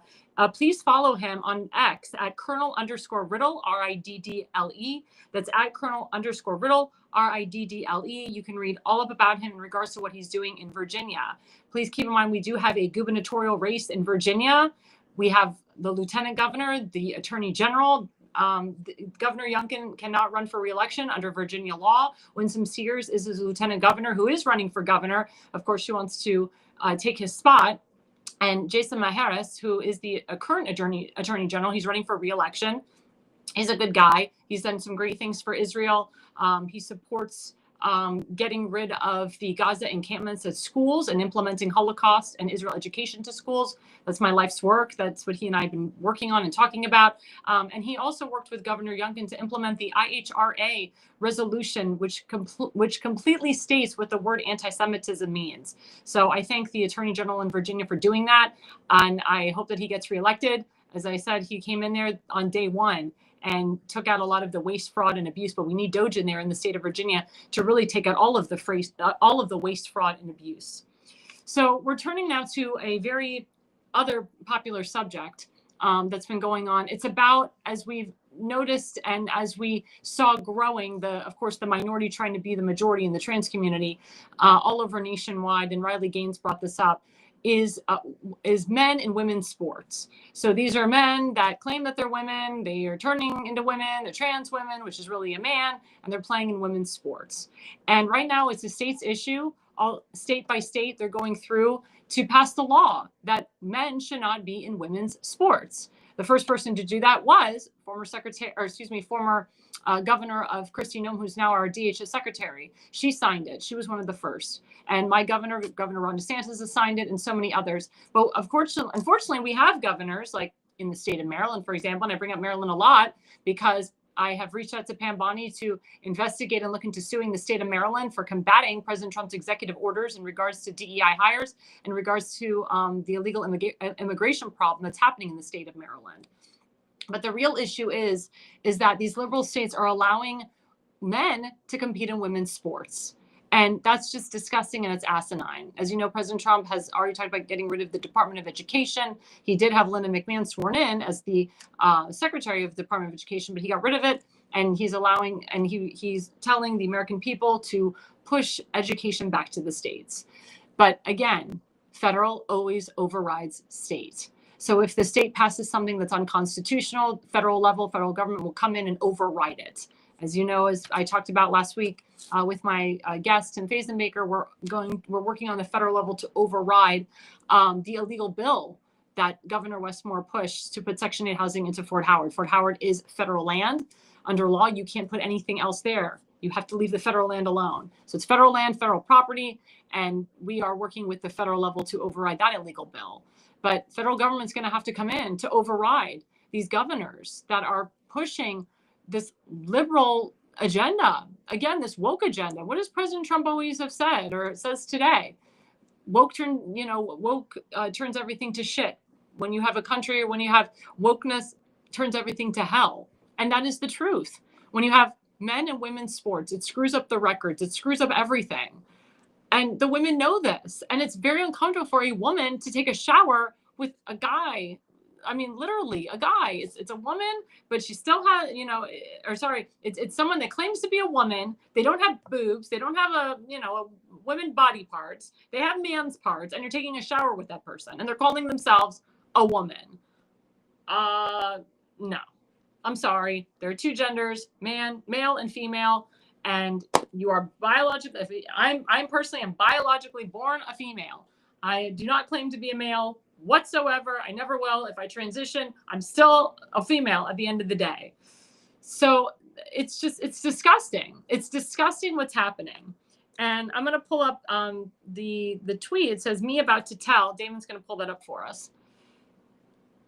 Please follow him on X at Colonel _ Riddle, RIDDLE. That's at Colonel _ Riddle, RIDDLE. You can read all up about him in regards to what he's doing in Virginia. Please keep in mind, we do have a gubernatorial race in Virginia. We have the lieutenant governor, the attorney general. Governor Youngkin cannot run for re-election under Virginia law. Winsome Sears is his lieutenant governor who is running for governor. Of course, she wants to take his spot. And Jason Maharis, who is the current attorney general, he's running for re-election. He's a good guy. He's done some great things for Israel. He supports getting rid of the Gaza encampments at schools and implementing Holocaust and Israel education to schools. That's my life's work. That's what he and I have been working on and talking about. And he also worked with Governor Youngkin to implement the IHRA resolution, which completely states what the word anti-Semitism means. So I thank the Attorney General in Virginia for doing that. And I hope that he gets reelected. As I said, he came in there on day one and took out a lot of the waste, fraud, and abuse. But we need DOJ in there in the state of Virginia to really take out all of the waste, fraud, and abuse. So we're turning now to a very other popular subject that's been going on. It's about, as we've noticed and as we saw growing, of course, the minority trying to be the majority in the trans community all over nationwide, and Riley Gaines brought this up, is men and women's sports. So these are men that claim that they're women, they are turning into women, they're trans women, which is really a man, and they're playing in women's sports. And right now it's a state's issue. all state by state, they're going through to pass the law that men should not be in women's sports. The first person to do that was former governor of Kristi Noem, who's now our DHS secretary. She signed it. She was one of the first. And my Governor Ron DeSantis, has signed it, and so many others. But of course, unfortunately, we have governors like in the state of Maryland, for example, and I bring up Maryland a lot because I have reached out to Pam Bondi to investigate and look into suing the state of Maryland for combating President Trump's executive orders in regards to DEI hires, in regards to the illegal immigration problem that's happening in the state of Maryland. But the real issue is that these liberal states are allowing men to compete in women's sports. And that's just disgusting, and it's asinine. As you know, President Trump has already talked about getting rid of the Department of Education. He did have Linda McMahon sworn in as the Secretary of the Department of Education, but he got rid of it. And he's he's telling the American people to push education back to the states. But again, federal always overrides state. So if the state passes something that's unconstitutional, federal government will come in and override it. As you know, as I talked about last week with my guest Tim Fazenbaker, we're working on the federal level to override the illegal bill that Governor Westmore pushed to put Section 8 housing into Fort Howard. Fort Howard is federal land. Under law, you can't put anything else there. You have to leave the federal land alone. So it's federal land, federal property, and we are working with the federal level to override that illegal bill. But federal government's going to have to come in to override these governors that are pushing this liberal agenda. Again, this woke agenda. What does President Trump always have said, or says today? Woke turns everything to shit. When you have a country, or when you have wokeness, turns everything to hell. And that is the truth. When you have men and women's sports, it screws up the records. It screws up everything. And the women know this. And it's very uncomfortable for a woman to take a shower with a guy. I mean, literally a guy. It's a woman, but she still has, it's someone that claims to be a woman. They don't have boobs. They don't have a women body parts. They have man's parts, and you're taking a shower with that person, and they're calling themselves a woman. No, I'm sorry. There are two genders, male and female, and you are biologically, I'm personally am biologically born a female. I do not claim to be a male whatsoever. I never will. If I transition, I'm still a female at the end of the day. So it's disgusting. It's disgusting what's happening. And I'm going to pull up the tweet. It says, me about to tell. Damon's going to pull that up for us.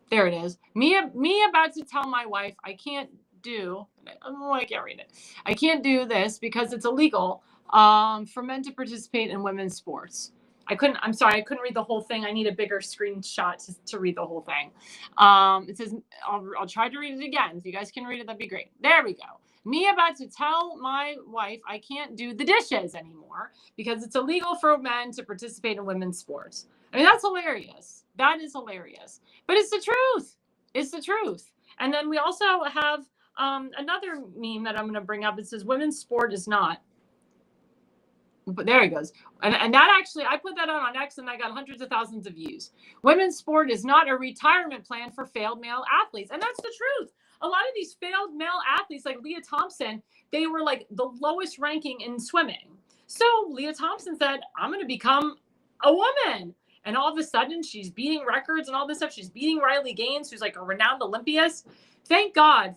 There it is. Me about to tell my wife I can't do. I can't read it. I can't do this because it's illegal for men to participate in women's sports. I'm sorry, I couldn't read the whole thing. I need a bigger screenshot to read the whole thing. It says, I'll try to read it again. If you guys can read it, that'd be great. There we go. Me about to tell my wife I can't do the dishes anymore because it's illegal for men to participate in women's sports. I mean, that's hilarious. That is hilarious. But it's the truth. It's the truth. And then we also have another meme that I'm going to bring up. It says, women's sport is not. But there it goes. And that actually, I put that out on X and I got hundreds of thousands of views. Women's sport is not a retirement plan for failed male athletes. And that's the truth. A lot of these failed male athletes like Leah Thompson, they were like the lowest ranking in swimming. So Leah Thompson said, I'm going to become a woman. And all of a sudden she's beating records and all this stuff. She's beating Riley Gaines, who's like a renowned Olympiast. Thank God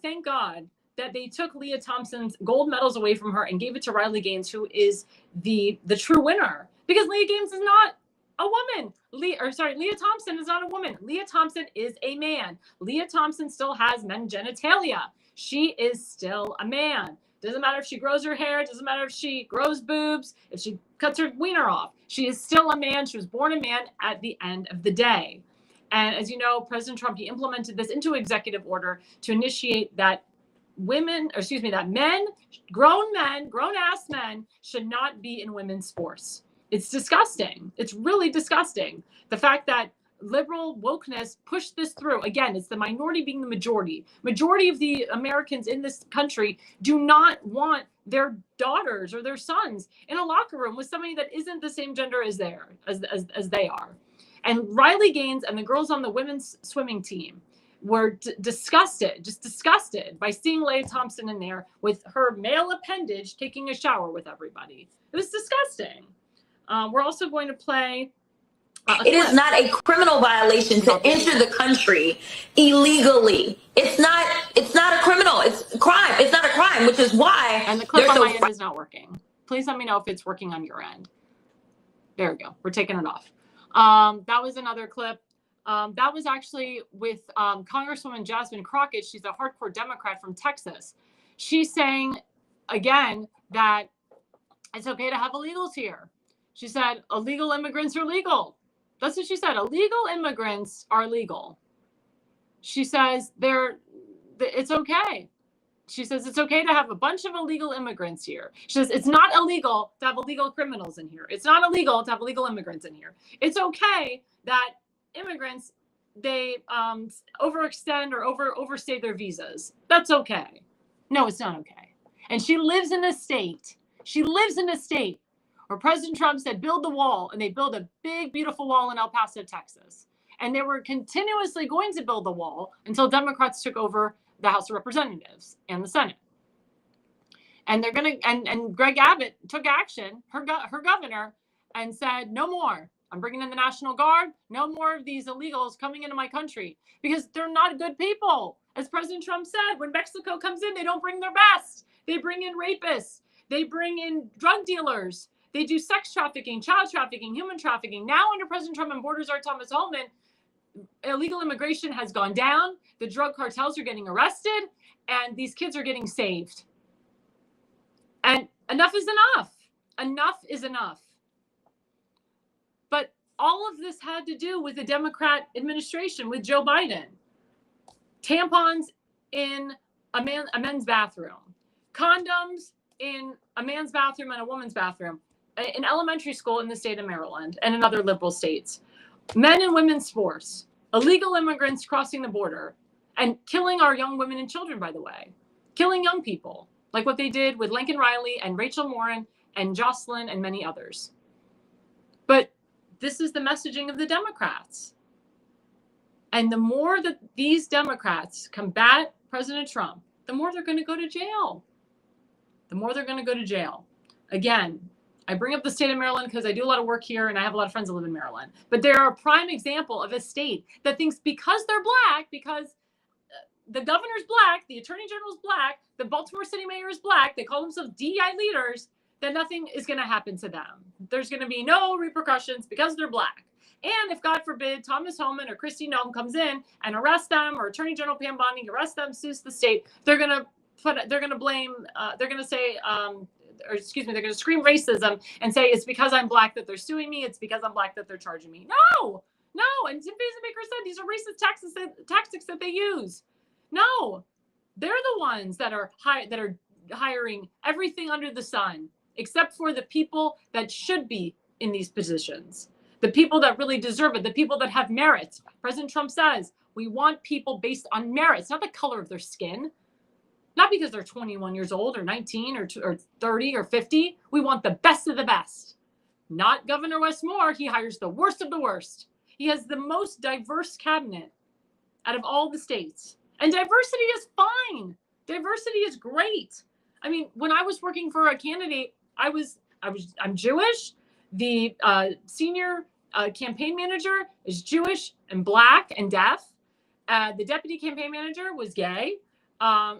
that they took Leah Thompson's gold medals away from her and gave it to Riley Gaines, who is the true winner. Because Leah Gaines is not a woman. Leah Thompson is not a woman. Leah Thompson is a man. Leah Thompson still has men's genitalia. She is still a man. Doesn't matter if she grows her hair. Doesn't matter if she grows boobs, if she cuts her wiener off. She is still a man. She was born a man at the end of the day. And as you know, President Trump, he implemented this into executive order to initiate that men, grown-ass men should not be in women's sports. It's disgusting. It's really disgusting. The fact that liberal wokeness pushed this through. Again, it's the minority being the majority. Majority of the Americans in this country do not want their daughters or their sons in a locker room with somebody that isn't the same gender as they are. And Riley Gaines and the girls on the women's swimming team were disgusted by seeing Leah Thompson in there with her male appendage taking a shower with everybody. It was disgusting. We're also going to play. It is not a criminal violation to enter the country illegally. It's not a criminal. It's a crime. It's not a crime, which is why. And the clip on my end is not working. Please let me know if it's working on your end. There we go. We're taking it off. That was another clip. That was actually with Congresswoman Jasmine Crockett. She's a hardcore Democrat from Texas. She's saying, again, that it's okay to have illegals here. She said, illegal immigrants are legal. That's what she said. Illegal immigrants are legal. She says it's okay. She says it's okay to have a bunch of illegal immigrants here. She says it's not illegal to have illegal criminals in here. It's not illegal to have illegal immigrants in here. It's okay that immigrants, they overextend or overstay their visas. That's okay. No, it's not okay. And she lives in a state. She lives in a state where President Trump said, build the wall. And they built a big, beautiful wall in El Paso, Texas. And they were continuously going to build the wall until Democrats took over the House of Representatives and the Senate. And they're going to, and Greg Abbott took action, her governor, and said, no more. I'm bringing in the National Guard. No more of these illegals coming into my country because they're not good people. As President Trump said, when Mexico comes in, they don't bring their best. They bring in rapists. They bring in drug dealers. They do sex trafficking, child trafficking, human trafficking. Now under President Trump and Borders Czar Thomas Homan, illegal immigration has gone down. The drug cartels are getting arrested and these kids are getting saved. And enough is enough. Enough is enough. But all of this had to do with the Democrat administration, with Joe Biden. Tampons in a men's bathroom. Condoms in a man's bathroom and a woman's bathroom. In elementary school in the state of Maryland and in other liberal states. Men and women's sports. Illegal immigrants crossing the border. And killing our young women and children, by the way. Killing young people. Like what they did with Lincoln Riley and Rachel Morin and Jocelyn and many others. But this is the messaging of the Democrats. And the more that these Democrats combat President Trump, the more they're going to go to jail. The more they're going to go to jail. Again, I bring up the state of Maryland because I do a lot of work here and I have a lot of friends that live in Maryland. But they're a prime example of a state that thinks because they're black, because the governor's black, the attorney general's black, the Baltimore city mayor is black, they call themselves DEI leaders, that nothing is going to happen to them. There's going to be no repercussions because they're black. And if, God forbid, Thomas Homan or Kristi Noem comes in and arrests them, or Attorney General Pam Bondi arrests them, sues the state, they're going to blame, they're going to say, they're going to scream racism and say it's because I'm black that they're suing me. It's because I'm black that they're charging me. No. And Tim Baker said these are racist tactics that they use. No, they're the ones that are hiring everything under the sun, except for the people that should be in these positions, the people that really deserve it, the people that have merit. President Trump says we want people based on merits, not the color of their skin. Not because they're 21 years old or 19 or 30 or 50. We want the best of the best. Not Governor Wes Moore. He hires the worst of the worst. He has the most diverse cabinet out of all the states. And diversity is fine. Diversity is great. I mean, when I was working for a candidate, I'm Jewish. The senior campaign manager is Jewish and black and deaf. The deputy campaign manager was gay.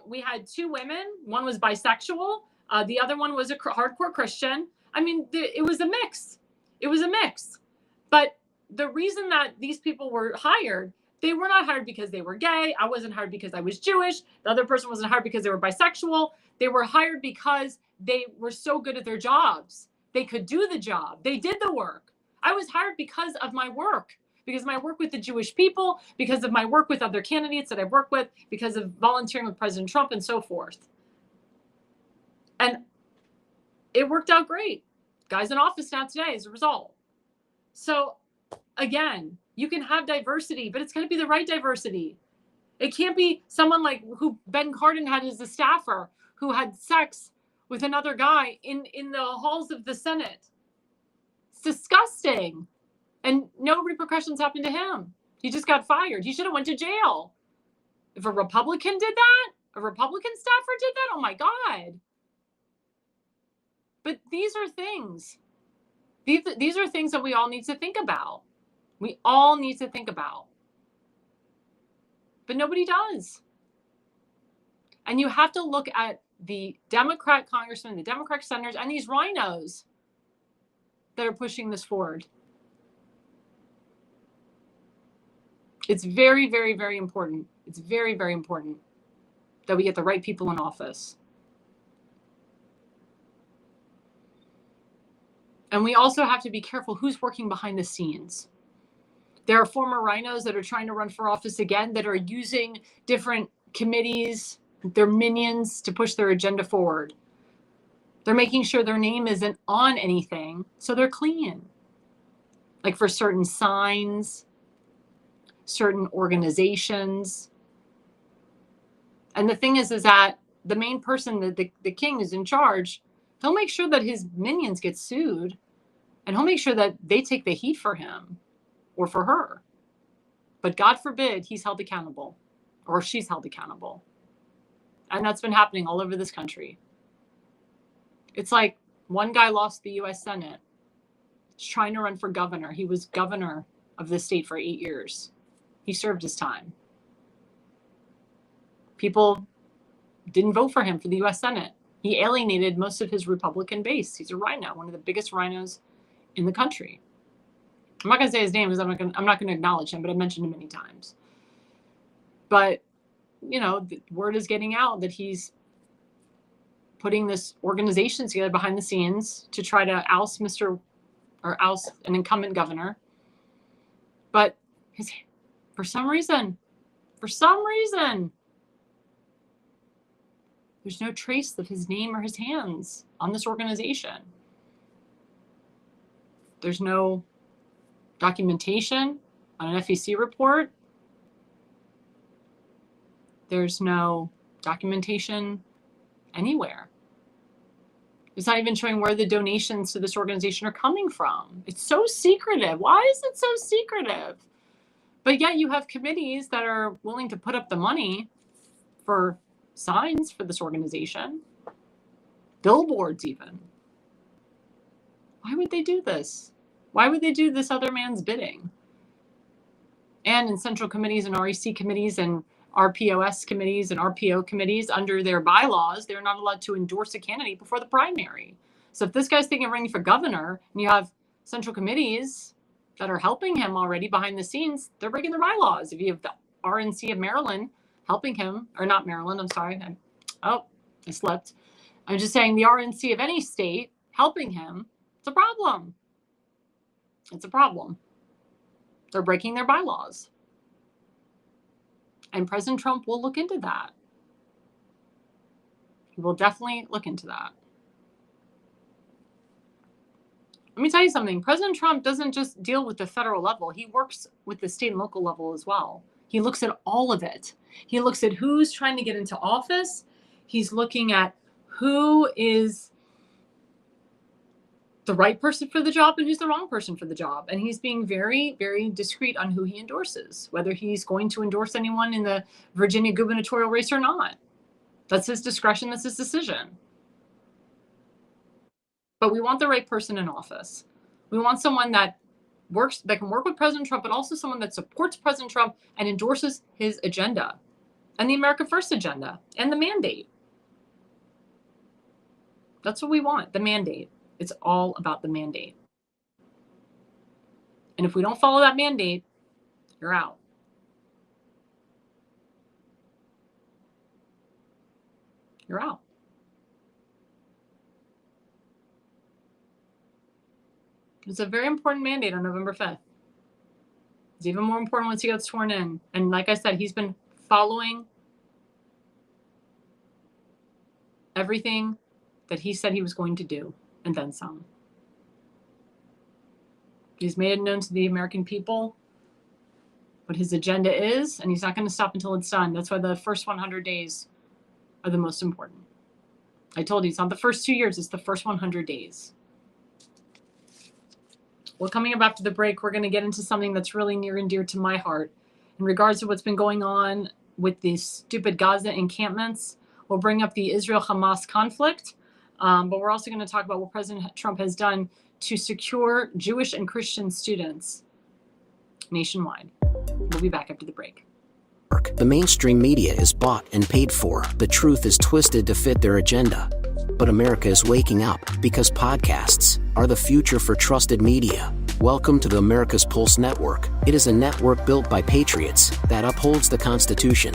We had two women. One was bisexual. The other one was a hardcore Christian. I mean, it was a mix. It was a mix. But the reason that these people were hired, they were not hired because they were gay. I wasn't hired because I was Jewish. The other person wasn't hired because they were bisexual. They were hired because they were so good at their jobs. They could do the job. They did the work. I was hired because of my work. Because of my work with the Jewish people, because of my work with other candidates that I've worked with, because of volunteering with President Trump and so forth. And it worked out great. Guy's in office now today as a result. So again, you can have diversity, but it's got to be the right diversity. It can't be someone like who Ben Cardin had as a staffer who had sex with another guy in the halls of the Senate. It's disgusting. And no repercussions happened to him. He just got fired. He should have went to jail. If a Republican did that, a Republican staffer did that, oh my God. But these are things These are things that we all need to think about. We all need to think about. But nobody does. And you have to look at the Democrat congressmen, the Democrat senators, and these rhinos that are pushing this forward. It's very, very, very important. It's very, very important that we get the right people in office. And we also have to be careful who's working behind the scenes. There are former rhinos that are trying to run for office again that are using different committees, their minions, to push their agenda forward. They're making sure their name isn't on anything, so they're clean. Like for certain signs, certain organizations. And the thing is that the main person, the king is in charge, he'll make sure that his minions get sued, and he'll make sure that they take the heat for him or for her. But God forbid he's held accountable or she's held accountable. And that's been happening all over this country. It's like one guy lost the U.S. Senate. He's trying to run for governor. He was governor of the state for 8 years. He served his time. People didn't vote for him for the U.S. Senate. He alienated most of his Republican base. He's a rhino, one of the biggest rhinos in the country. I'm not going to say his name because I'm not going to acknowledge him, but I mentioned him many times. But, you know, the word is getting out that he's putting this organization together behind the scenes to try to oust an incumbent governor. But for some reason, there's no trace of his name or his hands on this organization. There's no documentation on an FEC report. There's no documentation anywhere. It's not even showing where the donations to this organization are coming from. It's so secretive. Why is it so secretive? But yet you have committees that are willing to put up the money for signs for this organization, billboards even. Why would they do this? Why would they do this other man's bidding? And in central committees and REC committees and RPOS committees and RPO committees, under their bylaws, they're not allowed to endorse a candidate before the primary. So if this guy's thinking of running for governor and you have central committees that are helping him already behind the scenes, they're breaking their bylaws. If you have the RNC of Maryland helping him, or not Maryland, I'm sorry. I slipped. I'm just saying the RNC of any state helping him, it's a problem. It's a problem. They're breaking their bylaws. And President Trump will look into that. He will definitely look into that. Let me tell you something. President Trump doesn't just deal with the federal level. He works with the state and local level as well. He looks at all of it. He looks at who's trying to get into office. He's looking at who is the right person for the job and who's the wrong person for the job. And he's being very, very discreet on who he endorses, whether he's going to endorse anyone in the Virginia gubernatorial race or not. That's his discretion. That's his decision. But we want the right person in office. We want someone that can work with President Trump, but also someone that supports President Trump and endorses his agenda and the America First agenda and the mandate. That's what we want, the mandate. It's all about the mandate. And if we don't follow that mandate, you're out. You're out. It's a very important mandate on November 5th. It's even more important once he gets sworn in. And like I said, he's been following everything that he said he was going to do, and then some. He's made it known to the American people what his agenda is, and he's not going to stop until it's done. That's why the first 100 days are the most important. I told you, it's not the first 2 years, it's the first 100 days. Well, coming up after the break, we're going to get into something that's really near and dear to my heart in regards to what's been going on with these stupid Gaza encampments. We'll bring up the Israel-Hamas conflict, but we're also going to talk about what President Trump has done to secure Jewish and Christian students nationwide. We'll be back after the break. The mainstream media is bought and paid for. The truth is twisted to fit their agenda. But America is waking up because podcasts are the future for trusted media. Welcome to the America's Pulse Network. It is a network built by patriots that upholds the Constitution.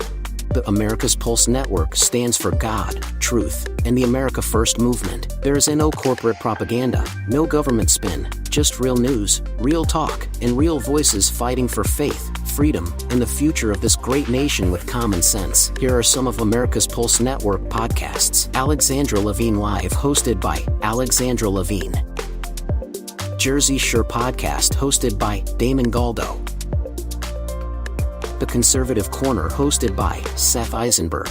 The America's Pulse Network stands for God, truth, and the America First movement. There is no corporate propaganda, no government spin, just real news, real talk, and real voices fighting for faith, freedom, and the future of this great nation with common sense. Here are some of America's Pulse Network podcasts. Alexandra Levine Live, hosted by Alexandra Levine. Jersey Shore Podcast, hosted by Damon Galdo. The Conservative Corner, hosted by Seth Eisenberg.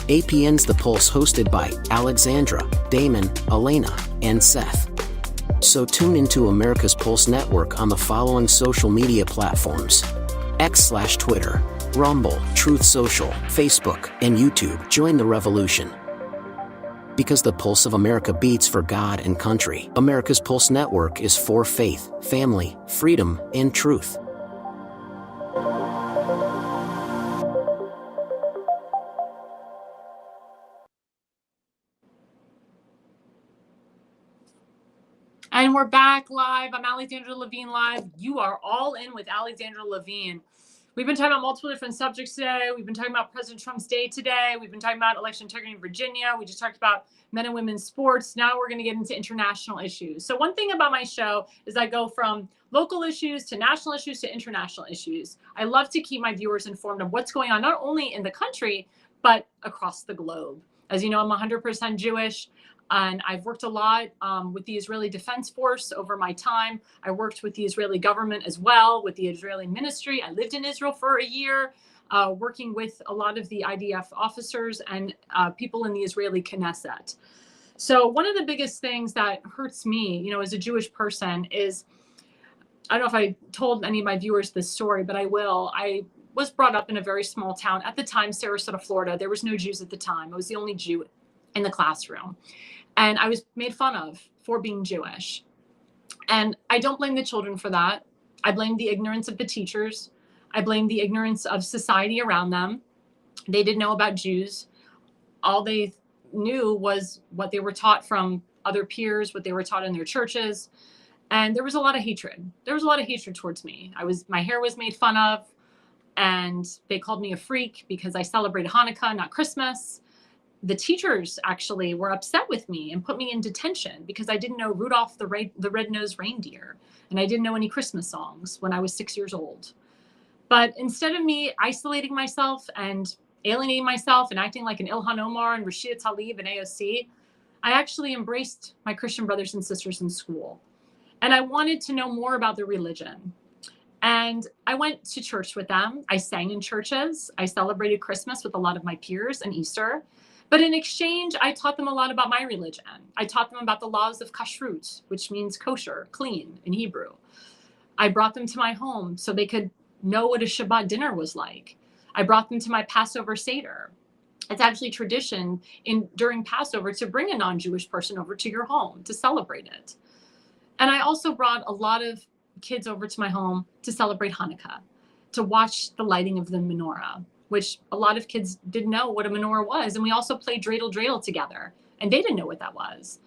APN's The Pulse, hosted by Alexandra, Damon, Elena, and Seth. So tune into America's Pulse Network on the following social media platforms: X/Twitter, Rumble, Truth Social, Facebook, and YouTube. Join the revolution. Because the pulse of America beats for God and country. America's Pulse Network is for faith, family, freedom, and truth. And we're back live. I'm Alexandra Levine Live. You are all in with Alexandra Levine. We've been talking about multiple different subjects today. We've been talking about President Trump's day today. We've been talking about election integrity in Virginia. We just talked about men and women's sports. Now we're going to get into international issues. So one thing about my show is I go from local issues to national issues to international issues. I love to keep my viewers informed of what's going on, not only in the country, but across the globe. As you know, I'm 100% Jewish. And I've worked a lot with the Israeli Defense Force over my time. I worked with the Israeli government as well, with the Israeli ministry. I lived in Israel for a year, working with a lot of the IDF officers and people in the Israeli Knesset. So one of the biggest things that hurts me, you know, as a Jewish person is, I don't know if I told any of my viewers this story, but I will. I was brought up in a very small town. At the time, Sarasota, Florida. There was no Jews at the time. I was the only Jew in the classroom. And I was made fun of for being Jewish. And I don't blame the children for that. I blame the ignorance of the teachers. I blame the ignorance of society around them. They didn't know about Jews. All they knew was what they were taught from other peers, what they were taught in their churches. And there was a lot of hatred. There was a lot of hatred towards me. My hair was made fun of, and they called me a freak because I celebrated Hanukkah, not Christmas. The teachers actually were upset with me and put me in detention because I didn't know Rudolph the Red-Nosed Reindeer, and I didn't know any Christmas songs when I was 6 years old. But instead of me isolating myself and alienating myself and acting like an Ilhan Omar and Rashida Tlaib and AOC, I actually embraced my Christian brothers and sisters in school. And I wanted to know more about their religion. And I went to church with them. I sang in churches. I celebrated Christmas with a lot of my peers and Easter. But in exchange, I taught them a lot about my religion. I taught them about the laws of kashrut, which means kosher, clean in Hebrew. I brought them to my home so they could know what a Shabbat dinner was like. I brought them to my Passover Seder. It's actually tradition during Passover to bring a non-Jewish person over to your home to celebrate it. And I also brought a lot of kids over to my home to celebrate Hanukkah, to watch the lighting of the menorah, which a lot of kids didn't know what a menorah was. And we also played dreidel dreidel together, and they didn't know what that was.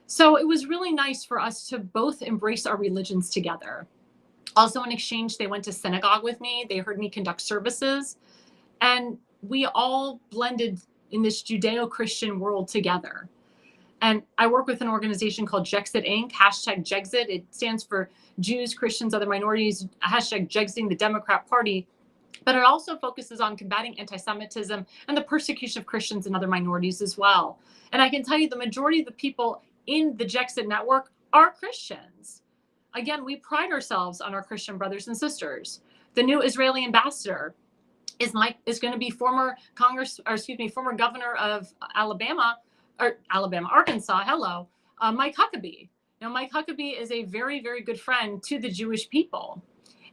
So it was really nice for us to both embrace our religions together. Also in exchange, they went to synagogue with me. They heard me conduct services, and we all blended in this Judeo-Christian world together. And I work with an organization called Jexit Inc., #Jexit. It stands for Jews, Christians, Other Minorities, #Jexiting the Democrat Party. But it also focuses on combating anti-Semitism and the persecution of Christians and other minorities as well. And I can tell you the majority of the people in the Jexit network are Christians. Again, we pride ourselves on our Christian brothers and sisters. The new Israeli ambassador is going to be former governor of Arkansas. Hello, Mike Huckabee. Now, Mike Huckabee is a very, very good friend to the Jewish people.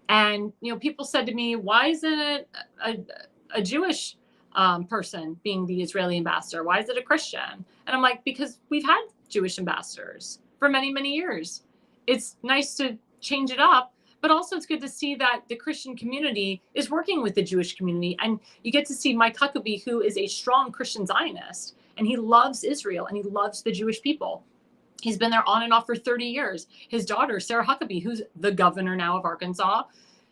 And, you know, people said to me, why isn't it a Jewish person being the Israeli ambassador? Why is it a Christian? And I'm like, because we've had Jewish ambassadors for many, many years. It's nice to change it up, but also it's good to see that the Christian community is working with the Jewish community. And you get to see Mike Huckabee, who is a strong Christian Zionist, and he loves Israel and he loves the Jewish people. He's been there on and off for 30 years. His daughter, Sarah Huckabee, who's the governor now of Arkansas,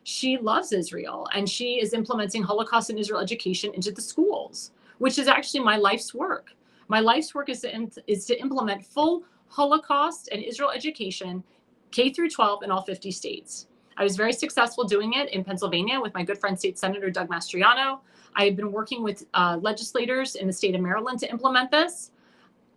she loves Israel, and she is implementing Holocaust and Israel education into the schools, which is actually my life's work. My life's work is to implement full Holocaust and Israel education, K through 12 in all 50 states. I was very successful doing it in Pennsylvania with my good friend, State Senator Doug Mastriano. I have been working with legislators in the state of Maryland to implement this.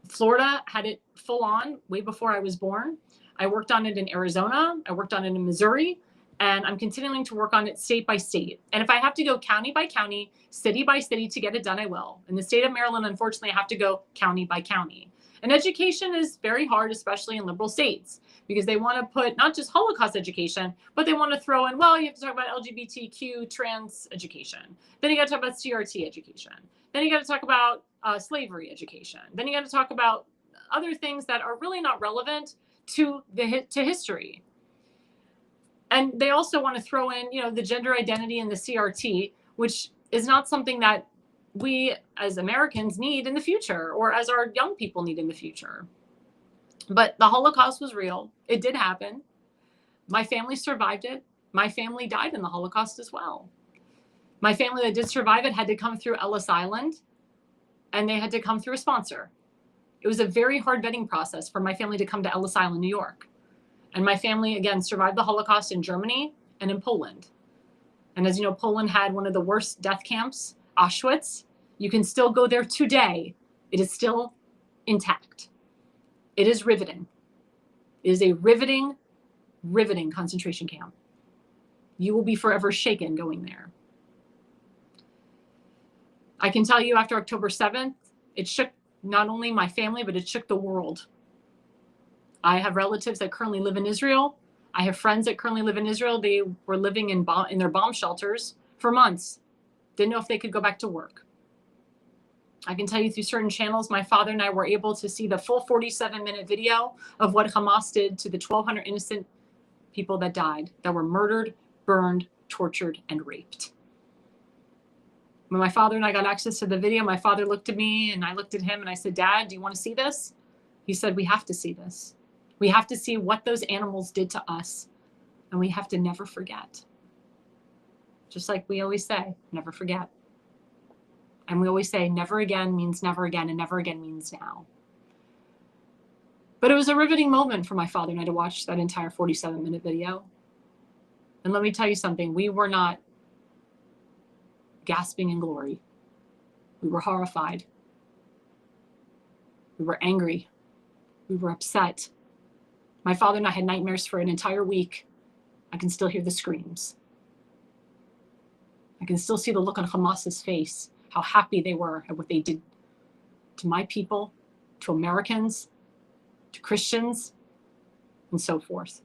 Florida had it full on way before I was born. I worked on it in Arizona. I worked on it in Missouri. And I'm continuing to work on it state by state. And if I have to go county by county, city by city to get it done, I will. In the state of Maryland, unfortunately, I have to go county by county. And education is very hard, especially in liberal states, because they want to put not just Holocaust education, but they want to throw in, well, you have to talk about LGBTQ trans education. Then you got to talk about CRT education. Then you got to talk about slavery education. Then you got to talk about other things that are really not relevant to history. And they also want to throw in, the gender identity and the CRT, which is not something that we as Americans need in the future, or as our young people need in the future. But the Holocaust was real. It did happen. My family survived it. My family died in the Holocaust as well. My family that did survive it had to come through Ellis Island, and they had to come through a sponsor. It was a very hard vetting process for my family to come to Ellis Island, New York. And my family, again, survived the Holocaust in Germany and in Poland. And as you know, Poland had one of the worst death camps, Auschwitz. You can still go there today. It is still intact. It is riveting. It is a riveting concentration camp. You will be forever shaken going there. I can tell you after October 7th, it shook not only my family, but it shook the world. I have relatives that currently live in Israel. I have friends that currently live in Israel. They were living in their bomb shelters for months. Didn't know if they could go back to work. I can tell you through certain channels, my father and I were able to see the full 47-minute video of what Hamas did to the 1,200 innocent people that died, that were murdered, burned, tortured, and raped. When my father and I got access to the video, my father looked at me and I looked at him and I said, "Dad, do you want to see this?" He said, "We have to see this. We have to see what those animals did to us, and we have to never forget." Just like we always say, never forget. And we always say never again means never again, and never again means now. But it was a riveting moment for my father and I to watch that entire 47-minute video. And let me tell you something, we were not gasping in glory. We were horrified. We were angry. We were upset. My father and I had nightmares for an entire week. I can still hear the screams. I can still see the look on Hamas's face, how happy they were at what they did to my people, to Americans, to Christians, and so forth.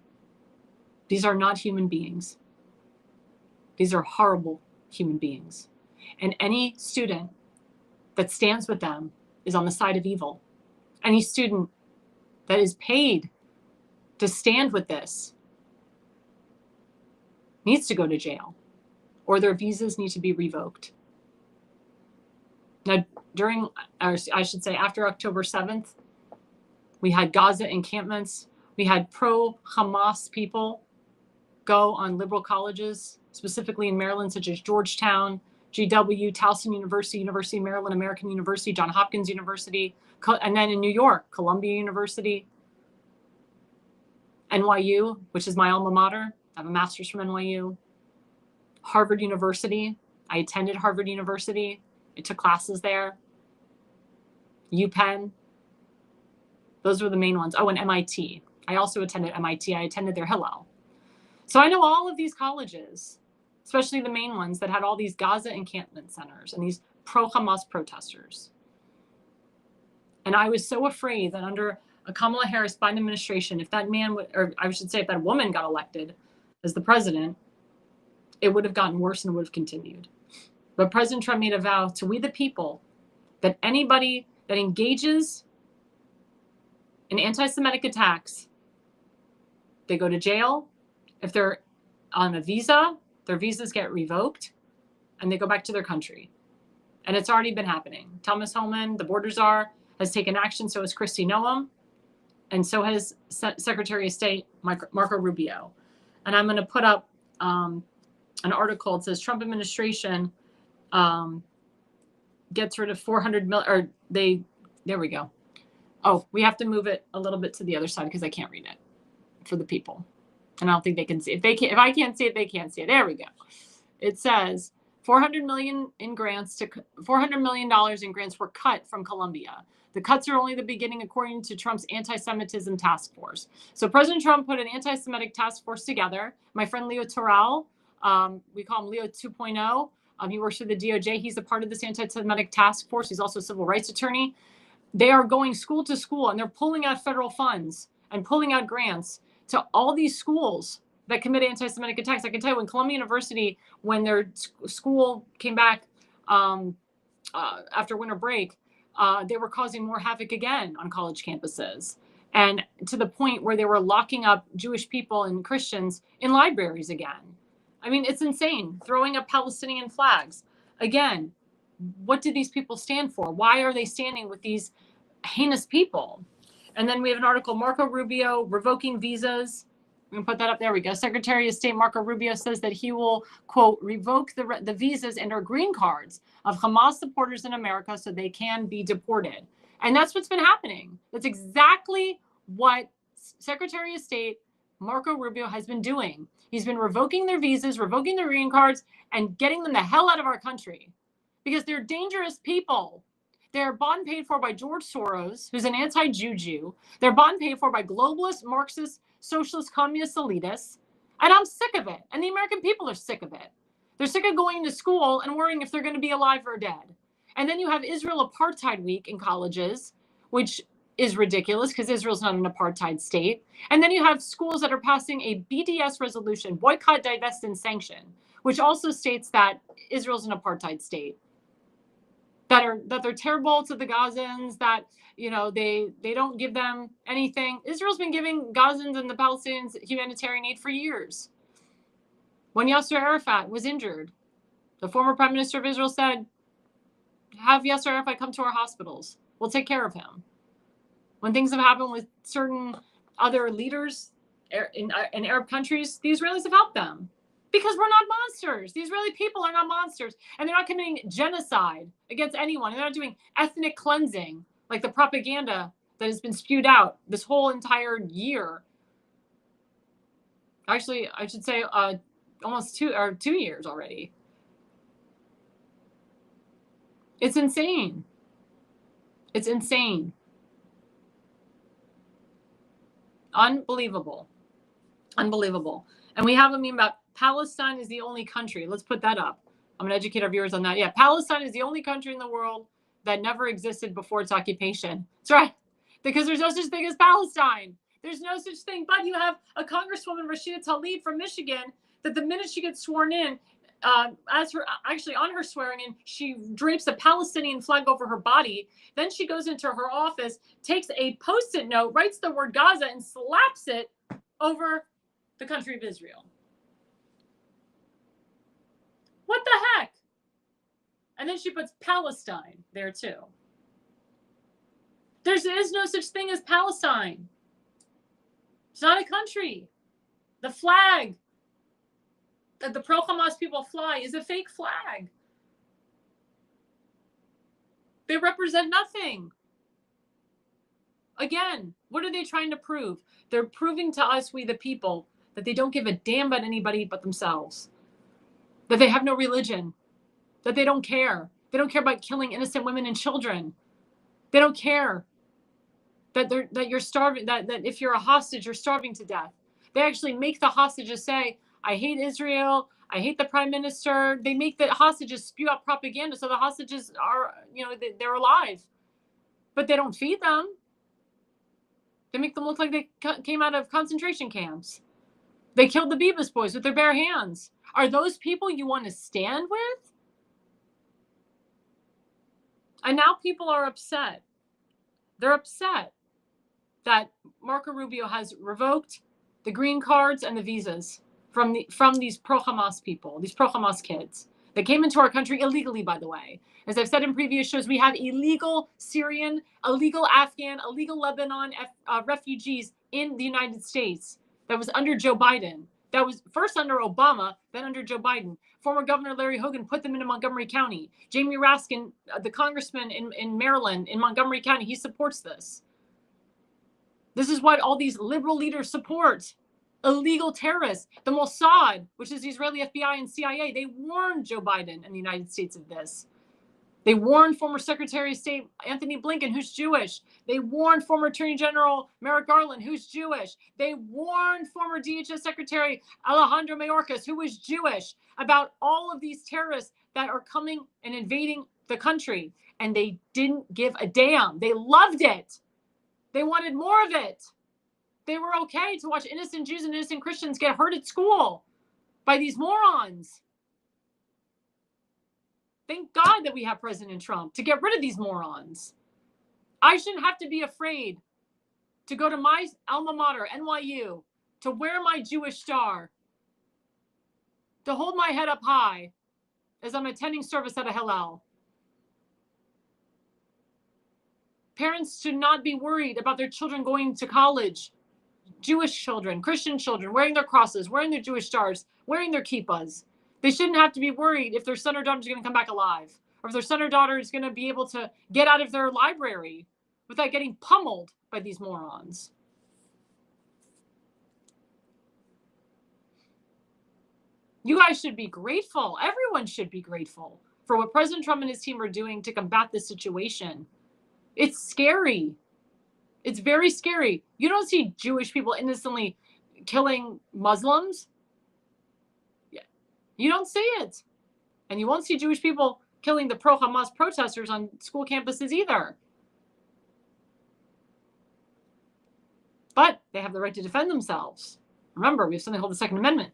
These are not human beings. These are horrible human beings. And any student that stands with them is on the side of evil. Any student that is paid to stand with this needs to go to jail, or their visas need to be revoked. Now, after October 7th, we had Gaza encampments. We had pro-Hamas people go on liberal colleges, specifically in Maryland, such as Georgetown, GW, Towson University, University of Maryland, American University, Johns Hopkins University, and then in New York, Columbia University, NYU, which is my alma mater. I have a master's from NYU. Harvard University. I attended Harvard University. I took classes there. UPenn. Those were the main ones. Oh, and MIT. I also attended MIT. I attended their Hillel. So I know all of these colleges, especially the main ones that had all these Gaza encampment centers and these pro-Hamas protesters. And I was so afraid that under a Kamala Harris Biden administration, if that man, or I should say if that woman got elected as the president, it would have gotten worse and would have continued. But President Trump made a vow to we the people that anybody that engages in anti-Semitic attacks, they go to jail. If they're on a visa, their visas get revoked and they go back to their country. And it's already been happening. Thomas Homan, the border czar, has taken action. So has Kristi Noem. And so has Secretary of State Marco Rubio. And I'm going to put up an article. It says Trump administration gets rid of 400 million, or there we go. Oh, we have to move it a little bit to the other side because I can't read it for the people. And I don't think they can see it. If I can't see it, they can't see it. There we go. It says $400 million in grants were cut from Colombia. The cuts are only the beginning, according to Trump's anti-Semitism task force. So President Trump put an anti-Semitic task force together. My friend Leo Terrell, we call him Leo 2.0. He works for the DOJ. He's a part of this anti-Semitic task force. He's also a civil rights attorney. They are going school to school, and they're pulling out federal funds and pulling out grants to all these schools that commit anti-Semitic attacks. I can tell you, when Columbia University, when their school came back after winter break, they were causing more havoc again on college campuses, and to the point where they were locking up Jewish people and Christians in libraries again. I mean, it's insane. Throwing up Palestinian flags. Again, what do these people stand for? Why are they standing with these heinous people? And then we have an article, Marco Rubio revoking visas. I'm going to put that up. There we go. Secretary of State Marco Rubio says that he will, quote, revoke the visas and or green cards of Hamas supporters in America so they can be deported. And that's what's been happening. That's exactly what Secretary of State Marco Rubio has been doing. He's been revoking their visas, revoking their green cards, and getting them the hell out of our country because they're dangerous people. They're bought and paid for by George Soros, who's an anti-Jew Jew. They're bought and paid for by globalist, Marxist, socialist, communist elitists. And I'm sick of it. And the American people are sick of it. They're sick of going to school and worrying if they're going to be alive or dead. And then you have Israel Apartheid Week in colleges, which is ridiculous because Israel's not an apartheid state. And then you have schools that are passing a BDS resolution, boycott, divest, and sanction, which also states that Israel's an apartheid state. That they're terrible to the Gazans, that, you know, they don't give them anything. Israel's been giving Gazans and the Palestinians humanitarian aid for years. When Yasser Arafat was injured, the former prime minister of Israel said, have Yasser Arafat come to our hospitals. We'll take care of him. When things have happened with certain other leaders in Arab countries, the Israelis have helped them. Because we're not monsters. The Israeli people are not monsters. And they're not committing genocide against anyone. And they're not doing ethnic cleansing like the propaganda that has been spewed out this whole entire year. Actually, I should say almost 2 years already. It's insane. It's insane. Unbelievable. Unbelievable. And we have a meme about Palestine is the only country. Let's put that up. I'm going to educate our viewers on that. Yeah, Palestine is the only country in the world that never existed before its occupation. That's right. Because there's no such thing as Palestine. There's no such thing. But you have a Congresswoman, Rashida Tlaib from Michigan, that the minute she gets sworn in, on her swearing in, she drapes a Palestinian flag over her body. Then she goes into her office, takes a Post-it note, writes the word Gaza, and slaps it over the country of Israel. What the heck? And then she puts Palestine there too. There is no such thing as Palestine. It's not a country. The flag that the pro-Hamas people fly is a fake flag. They represent nothing. Again, what are they trying to prove? They're proving to us, we the people, that they don't give a damn about anybody but themselves. That they have no religion, that they don't care. They don't care about killing innocent women and children. They don't care that you're starving, that if you're a hostage, you're starving to death. They actually make the hostages say, I hate Israel, I hate the prime minister. They make the hostages spew out propaganda so the hostages are, they're alive. But they don't feed them. They make them look like they came out of concentration camps. They killed the Bebas boys with their bare hands. Are those people you want to stand with? And now people are upset. They're upset. that Marco Rubio has revoked the green cards and the visas from these pro-Hamas people, these pro-Hamas kids that came into our country illegally, by the way. As I've said in previous shows, we have illegal Syrian, illegal Afghan, illegal Lebanon refugees in the United States. That was under Joe Biden. That was first under Obama, then under Joe Biden. Former Governor Larry Hogan put them into Montgomery County. Jamie Raskin, the congressman in Maryland, in Montgomery County, he supports this. This is what all these liberal leaders support. Illegal terrorists. The Mossad, which is the Israeli FBI and CIA, they warned Joe Biden and the United States of this. They warned former Secretary of State Anthony Blinken, who's Jewish. They warned former Attorney General Merrick Garland, who's Jewish. They warned former DHS Secretary Alejandro Mayorkas, who was Jewish, about all of these terrorists that are coming and invading the country. And they didn't give a damn. They loved it. They wanted more of it. They were okay to watch innocent Jews and innocent Christians get hurt at school by these morons. Thank God that we have President Trump to get rid of these morons. I shouldn't have to be afraid to go to my alma mater, NYU, to wear my Jewish star, to hold my head up high as I'm attending service at a Hillel. Parents should not be worried about their children going to college. Jewish children, Christian children, wearing their crosses, wearing their Jewish stars, wearing their kippahs. They shouldn't have to be worried if their son or daughter is going to come back alive, or if their son or daughter is going to be able to get out of their library without getting pummeled by these morons. You guys should be grateful. Everyone should be grateful for what President Trump and his team are doing to combat this situation. It's scary. It's very scary. You don't see Jewish people innocently killing Muslims. You don't see it. And you won't see Jewish people killing the pro-Hamas protesters on school campuses either. But they have the right to defend themselves. Remember, we have something called the Second Amendment.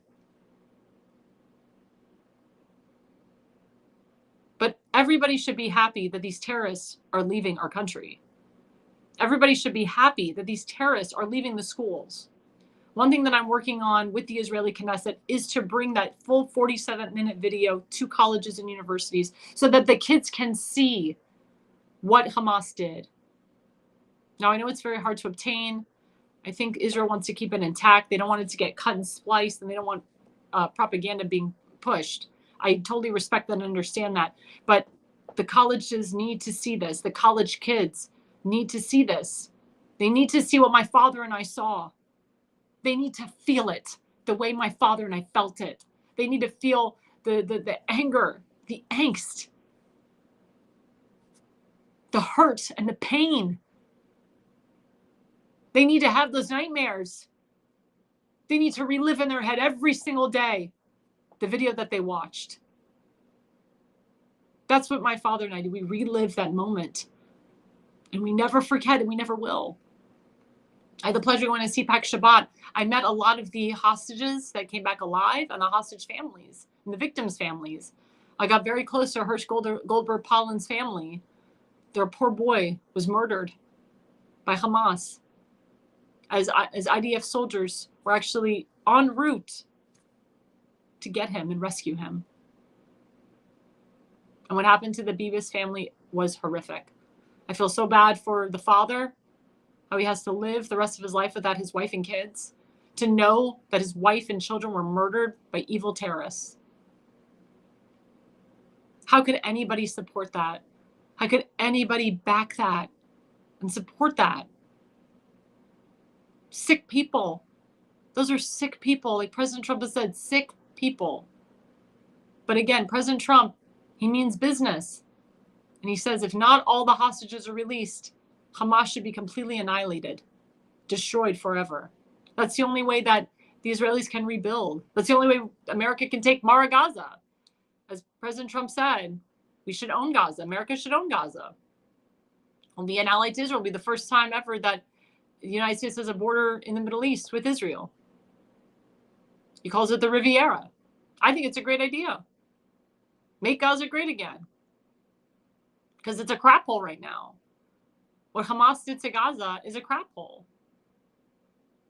But everybody should be happy that these terrorists are leaving our country. Everybody should be happy that these terrorists are leaving the schools. One thing that I'm working on with the Israeli Knesset is to bring that full 47-minute video to colleges and universities so that the kids can see what Hamas did. Now, I know it's very hard to obtain. I think Israel wants to keep it intact. They don't want it to get cut and spliced, and they don't want propaganda being pushed. I totally respect that and understand that. But the colleges need to see this. The college kids need to see this. They need to see what my father and I saw. They need to feel it the way my father and I felt it. They need to feel the anger, the angst, the hurt and the pain. They need to have those nightmares. They need to relive in their head every single day the video that they watched. That's what my father and I do. We relive that moment. And we never forget, and we never will. I had the pleasure going to CPAC Shabbat. I met a lot of the hostages that came back alive and the hostage families and the victims' families. I got very close to Hirsch Goldberg Pollin's family. Their poor boy was murdered by Hamas as IDF soldiers were actually en route to get him and rescue him. And what happened to the Bibas family was horrific. I feel so bad for the father, how he has to live the rest of his life without his wife and kids, to know that his wife and children were murdered by evil terrorists. How could anybody support that? How could anybody back that and support that? Sick people. Those are sick people. Like President Trump has said, sick people. But again, President Trump, he means business. And he says if not all the hostages are released, Hamas should be completely annihilated, destroyed forever. That's the only way that the Israelis can rebuild. That's the only way America can take Mara Gaza. As President Trump said, we should own Gaza. America should own Gaza. We'll be an ally to Israel. It'll be the first time ever that the United States has a border in the Middle East with Israel. He calls it the Riviera. I think it's a great idea. Make Gaza great again. Because it's a crap hole right now. What Hamas did to Gaza is a crap hole.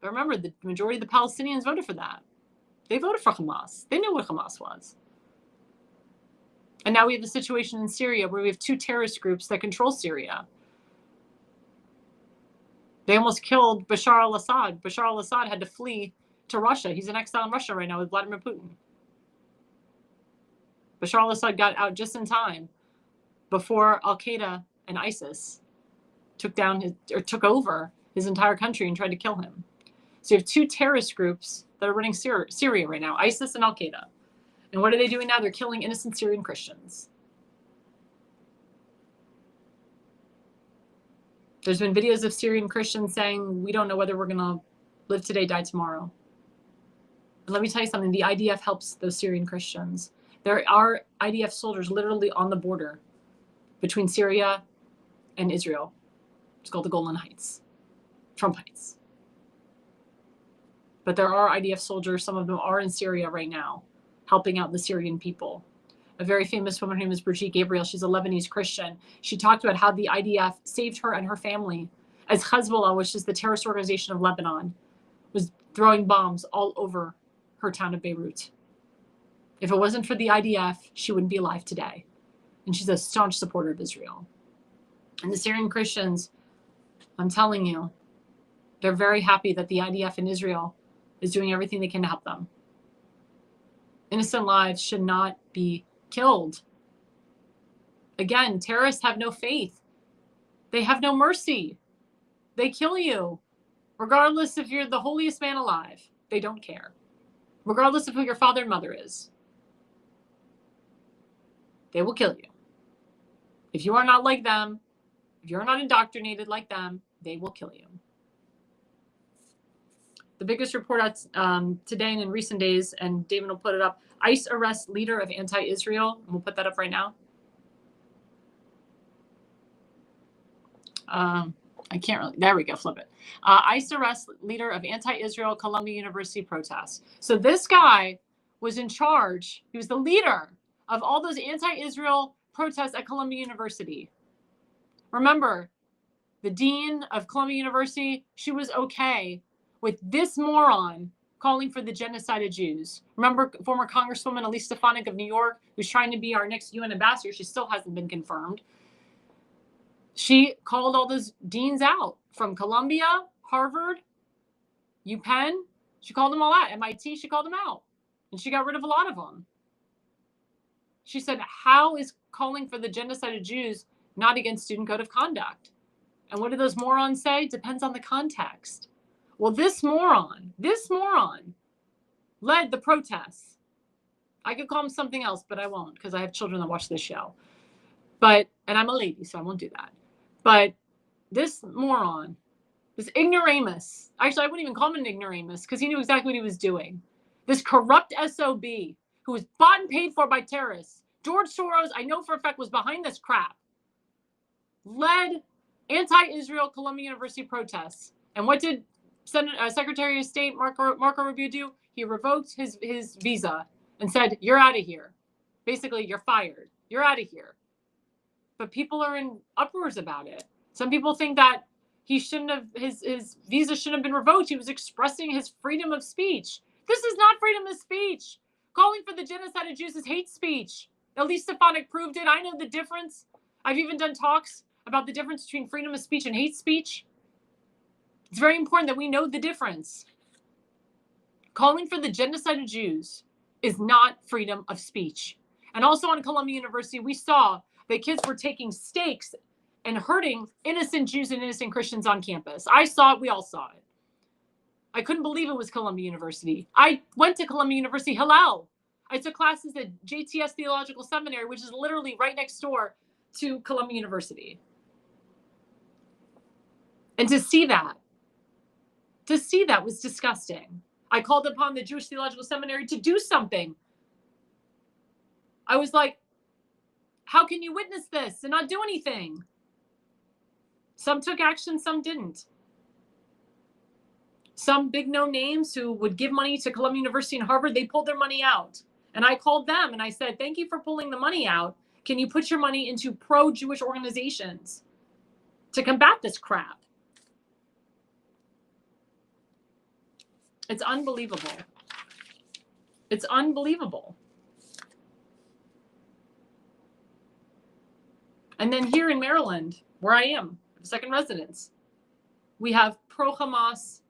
But remember, the majority of the Palestinians voted for that. They voted for Hamas. They knew what Hamas was. And now we have the situation in Syria where we have 2 terrorist groups that control Syria. They almost killed Bashar al-Assad. Bashar al-Assad had to flee to Russia. He's in exile in Russia right now with Vladimir Putin. Bashar al-Assad got out just in time before Al-Qaeda and ISIS took over his entire country and tried to kill him. So you have 2 terrorist groups that are running Syria right now, ISIS and Al-Qaeda. And what are they doing now? They're killing innocent Syrian Christians. There's been videos of Syrian Christians saying, we don't know whether we're going to live today, die tomorrow. And let me tell you something. The IDF helps those Syrian Christians. There are IDF soldiers literally on the border between Syria and Israel. It's called the Golan Heights, Trump Heights. But there are IDF soldiers. Some of them are in Syria right now, helping out the Syrian people. A very famous woman, her name is Brigitte Gabriel. She's a Lebanese Christian. She talked about how the IDF saved her and her family as Hezbollah, which is the terrorist organization of Lebanon, was throwing bombs all over her town of Beirut. If it wasn't for the IDF, she wouldn't be alive today. And she's a staunch supporter of Israel. And the Syrian Christians, I'm telling you, they're very happy that the IDF in Israel is doing everything they can to help them. Innocent lives should not be killed. Again, terrorists have no faith. They have no mercy. They kill you. Regardless if you're the holiest man alive, they don't care. Regardless of who your father and mother is, they will kill you. If you are not like them, if you're not indoctrinated like them, they will kill you. The biggest report out today and in recent days, and David will put it up, ICE arrests leader of anti-Israel. And we'll put that up right now. I can't really, there we go, flip it. ICE arrests leader of anti-Israel Columbia University protests. So this guy was in charge. He was the leader of all those anti-Israel protests at Columbia University. Remember, the dean of Columbia University, she was okay with this moron calling for the genocide of Jews. Remember former Congresswoman Elise Stefanik of New York, who's trying to be our next UN ambassador. She still hasn't been confirmed. She called all those deans out from Columbia, Harvard, UPenn. She called them all out. MIT, she called them out. And she got rid of a lot of them. She said, how is calling for the genocide of Jews not against student code of conduct? And what do those morons say? Depends on the context. Well, this moron led the protests. I could call him something else, but I won't because I have children that watch this show. And I'm a lady, so I won't do that. But this moron, this ignoramus, actually, I wouldn't even call him an ignoramus because he knew exactly what he was doing. This corrupt SOB who was bought and paid for by terrorists. George Soros, I know for a fact, was behind this crap. Led anti-Israel Columbia University protests. And what did Secretary of State Marco Rubio do? He revoked his visa and said, you're out of here. Basically, you're fired. You're out of here. But people are in uproars about it. Some people think that he shouldn't have, his visa shouldn't have been revoked. He was expressing his freedom of speech. This is not freedom of speech. Calling for the genocide of Jews is hate speech. Elise Stefanik proved it. I know the difference. I've even done talks about the difference between freedom of speech and hate speech. It's very important that we know the difference. Calling for the genocide of Jews is not freedom of speech. And also on Columbia University, we saw that kids were taking stakes and hurting innocent Jews and innocent Christians on campus. I saw it. We all saw it. I couldn't believe it was Columbia University. I went to Columbia University, Hillel. I took classes at JTS Theological Seminary, which is literally right next door to Columbia University. And to see that was disgusting. I called upon the Jewish Theological Seminary to do something. I was like, how can you witness this and not do anything? Some took action, some didn't. Some big no names who would give money to Columbia University and Harvard, they pulled their money out. And I called them and I said, thank you for pulling the money out. Can you put your money into pro-Jewish organizations to combat this crap? It's unbelievable. It's unbelievable. And then here in Maryland, where I am, second residence, we have pro-Hamas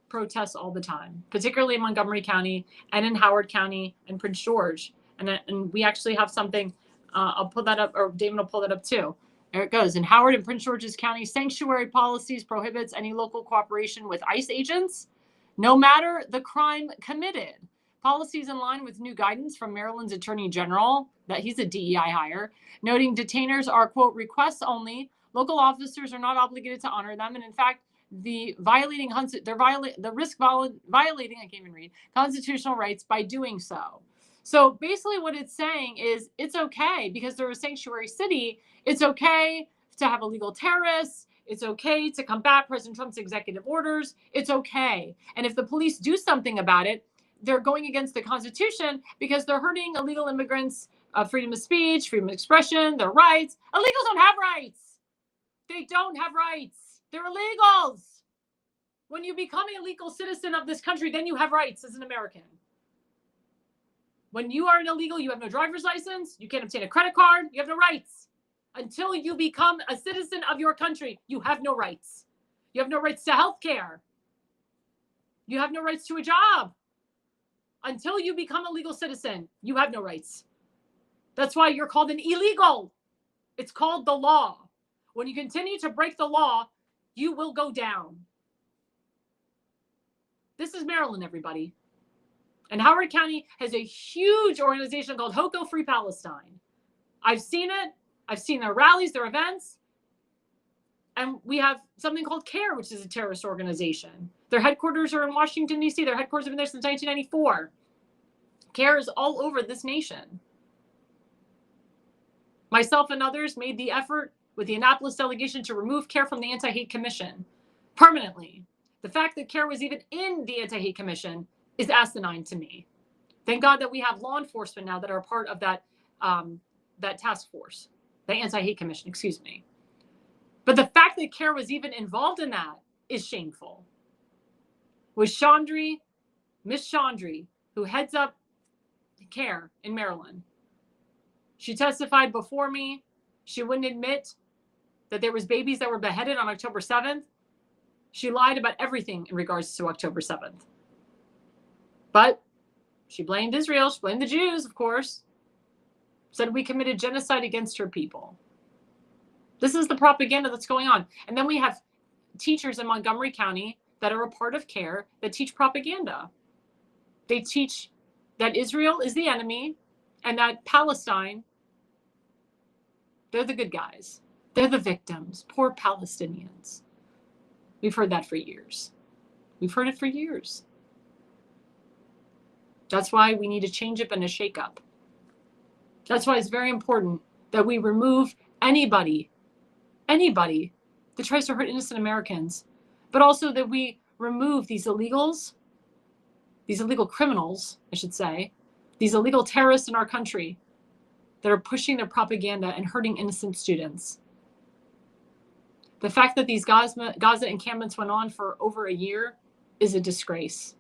protests all the time, particularly in Montgomery County and in Howard County and Prince George. And we actually have something, I'll pull that up, or Damon will pull that up too. There it goes. In Howard and Prince George's County, sanctuary policies prohibits any local cooperation with ICE agents, no matter the crime committed. Policies in line with new guidance from Maryland's Attorney General, that he's a DEI hire, noting detainers are, quote, requests only. Local officers are not obligated to honor them. And in fact, violating constitutional rights by doing so. So basically what it's saying is it's okay because they're a sanctuary city. It's okay to have illegal terrorists. It's okay to combat President Trump's executive orders. It's okay. And if the police do something about it, they're going against the Constitution because they're hurting illegal immigrants' freedom of speech, freedom of expression, their rights. Illegals don't have rights. They don't have rights. They're illegals. When you become a legal citizen of this country, then you have rights as an American. When you are an illegal, you have no driver's license, you can't obtain a credit card, you have no rights. Until you become a citizen of your country, you have no rights. You have no rights to health care. You have no rights to a job. Until you become a legal citizen, you have no rights. That's why you're called an illegal. It's called the law. When you continue to break the law, you will go down. This is Maryland, everybody. And Howard County has a huge organization called HOCO Free Palestine. I've seen it. I've seen their rallies, their events. And we have something called CARE, which is a terrorist organization. Their headquarters are in Washington, D.C. Their headquarters have been there since 1994. CARE is all over this nation. Myself and others made the effort with the Annapolis delegation to remove CARE from the Anti-Hate Commission permanently. The fact that CARE was even in the Anti-Hate Commission is asinine to me. Thank God that we have law enforcement now that are part of that task force, the Anti-Hate Commission, excuse me. But the fact that CARE was even involved in that is shameful. With Chandri, Miss Chandri, who heads up CARE in Maryland, she testified before me. She wouldn't admit that there was babies that were beheaded on October 7th. She lied about everything in regards to October 7th. But she blamed Israel. She blamed the Jews, of course. Said we committed genocide against her people. This is the propaganda that's going on. And then we have teachers in Montgomery County that are a part of CARE that teach propaganda. They teach that Israel is the enemy and that Palestine, they're the good guys. They're the victims. Poor Palestinians. We've heard that for years. We've heard it for years. That's why we need a change up and a shake up. That's why it's very important that we remove anybody that tries to hurt innocent Americans, but also that we remove these illegals, these illegal criminals, I should say, these illegal terrorists in our country that are pushing their propaganda and hurting innocent students. The fact that these Gaza encampments went on for over a year is a disgrace.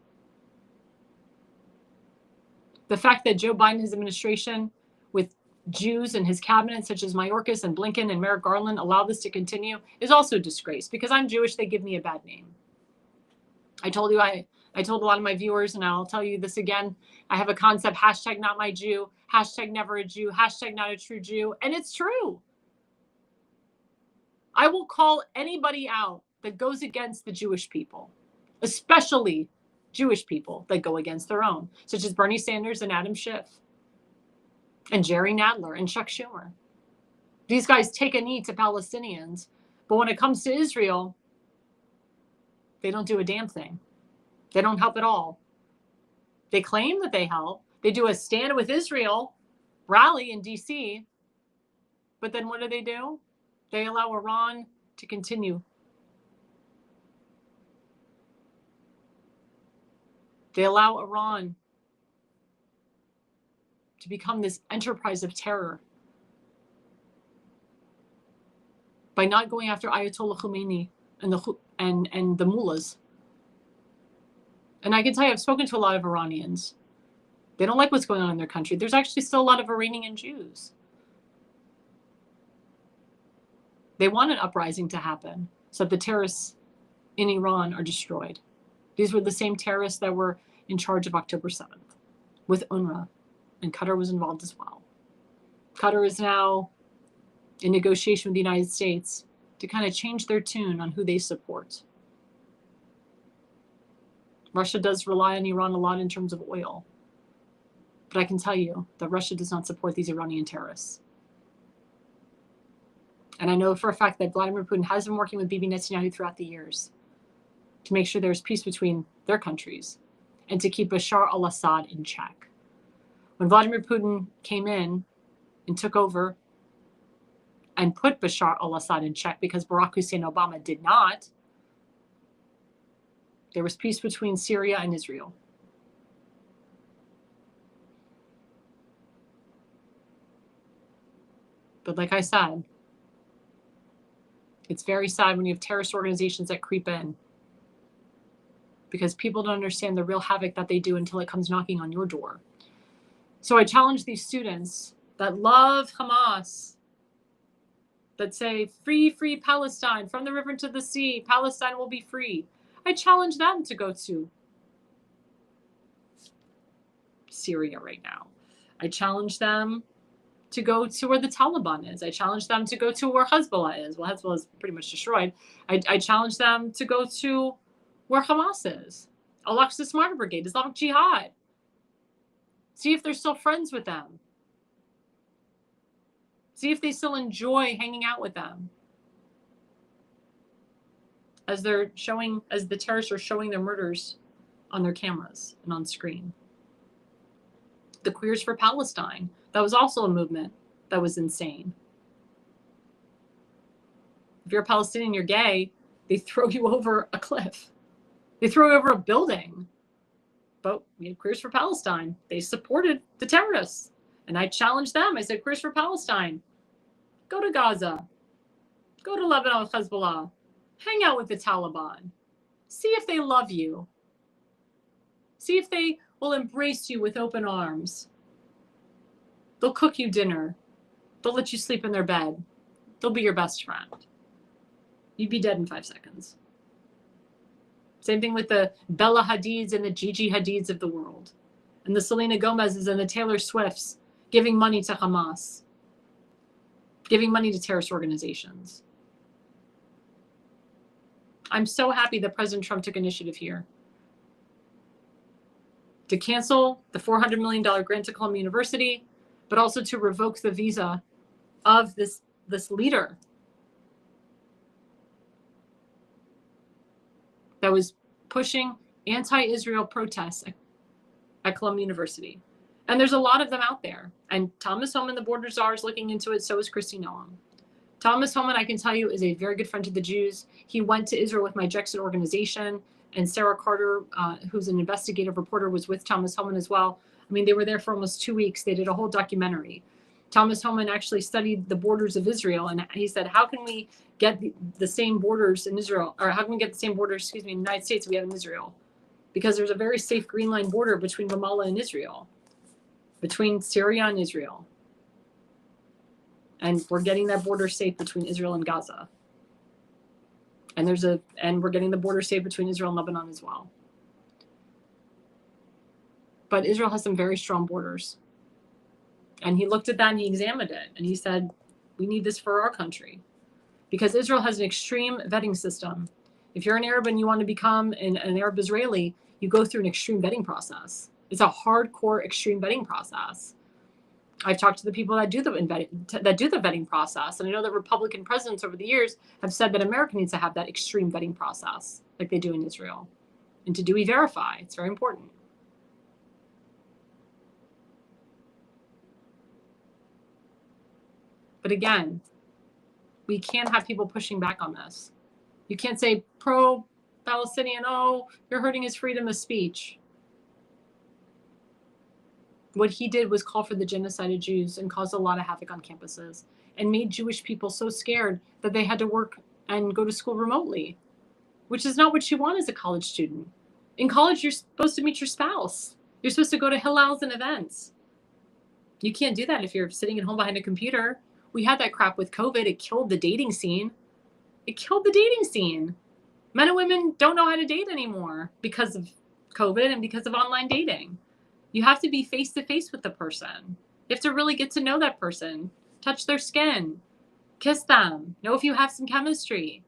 The fact that Joe Biden, his administration, with Jews in his cabinet, such as Mayorkas and Blinken and Merrick Garland, allow this to continue is also a disgrace. Because I'm Jewish, they give me a bad name. I told you, I told a lot of my viewers, and I'll tell you this again, I have a concept, hashtag not my Jew, hashtag never a Jew, hashtag not a true Jew, and it's true. I will call anybody out that goes against the Jewish people, especially Jewish people that go against their own, such as Bernie Sanders and Adam Schiff and Jerry Nadler and Chuck Schumer. These guys take a knee to Palestinians, but when it comes to Israel, they don't do a damn thing. They don't help at all. They claim that they help. They do a Stand with Israel rally in DC, but then what do? They allow Iran to continue. They allow Iran to become this enterprise of terror by not going after Ayatollah Khomeini and the mullahs. And I can tell you, I've spoken to a lot of Iranians. They don't like what's going on in their country. There's actually still a lot of Iranian Jews. They want an uprising to happen so that the terrorists in Iran are destroyed. These were the same terrorists that were in charge of October 7th with UNRWA, and Qatar was involved as well. Qatar is now in negotiation with the United States to kind of change their tune on who they support. Russia does rely on Iran a lot in terms of oil. But I can tell you that Russia does not support these Iranian terrorists. And I know for a fact that Vladimir Putin has been working with Bibi Netanyahu throughout the years to make sure there's peace between their countries and to keep Bashar al-Assad in check. When Vladimir Putin came in and took over and put Bashar al-Assad in check because Barack Hussein Obama did not, there was peace between Syria and Israel. But like I said, it's very sad when you have terrorist organizations that creep in because people don't understand the real havoc that they do until it comes knocking on your door. So I challenge these students that love Hamas, that say, free, free Palestine, from the river to the sea, Palestine will be free. I challenge them to go to Syria right now. I challenge them to go to where the Taliban is. I challenge them to go to where Hezbollah is. Well, Hezbollah is pretty much destroyed. I challenge them to go to where Hamas is, Al-Aqsa Smarter Brigade, Islamic Jihad. See if they're still friends with them. See if they still enjoy hanging out with them. As the terrorists are showing their murders on their cameras and on screen. The Queers for Palestine, that was also a movement that was insane. If you're a Palestinian, you're gay, they throw you over a cliff. They throw you over a building. But we had Queers for Palestine. They supported the terrorists. And I challenged them. I said, Queers for Palestine. Go to Gaza. Go to Lebanon with Hezbollah. Hang out with the Taliban. See if they love you. See if they will embrace you with open arms. They'll cook you dinner. They'll let you sleep in their bed. They'll be your best friend. You'd be dead in 5 seconds. Same thing with the Bella Hadids and the Gigi Hadids of the world. And the Selena Gomez's and the Taylor Swifts giving money to Hamas. Giving money to terrorist organizations. I'm so happy that President Trump took initiative here to cancel the $400 million grant to Columbia University, but also to revoke the visa of this leader that was pushing anti-Israel protests at Columbia University. And there's a lot of them out there. And Thomas Homan, the border czar, is looking into it. So is Kristi Noem. Thomas Homan, I can tell you, is a very good friend to the Jews. He went to Israel with my Jexit organization. And Sarah Carter, who's an investigative reporter, was with Thomas Homan as well. I mean, they were there for almost 2 weeks. They did a whole documentary. Thomas Homan actually studied the borders of Israel. And he said, how can we get the same borders in Israel? Or how can we get the same borders, in the United States we have in Israel? Because there's a very safe Green Line border between Ramallah and Israel. Between Syria and Israel. And we're getting that border safe between Israel and Gaza. And we're getting the border safe between Israel and Lebanon as well. But Israel has some very strong borders. And he looked at that and he examined it. And he said, we need this for our country. Because Israel has an extreme vetting system. If you're an Arab and you want to become an Arab Israeli, you go through an extreme vetting process. It's a hardcore, extreme vetting process. I've talked to the people that do the vetting process. And I know that Republican presidents over the years have said that America needs to have that extreme vetting process like they do in Israel. And to do E-Verify, it's very important. But again, we can't have people pushing back on this. You can't say pro-Palestinian, oh, you're hurting his freedom of speech. What he did was call for the genocide of Jews and caused a lot of havoc on campuses and made Jewish people so scared that they had to work and go to school remotely, which is not what you want as a college student. In college, you're supposed to meet your spouse. You're supposed to go to Hillels and events. You can't do that if you're sitting at home behind a computer. We had that crap with COVID. It killed the dating scene. Men and women don't know how to date anymore because of COVID and because of online dating. You have to be face to face with the person. You have to really get to know that person, touch their skin, kiss them, know if you have some chemistry.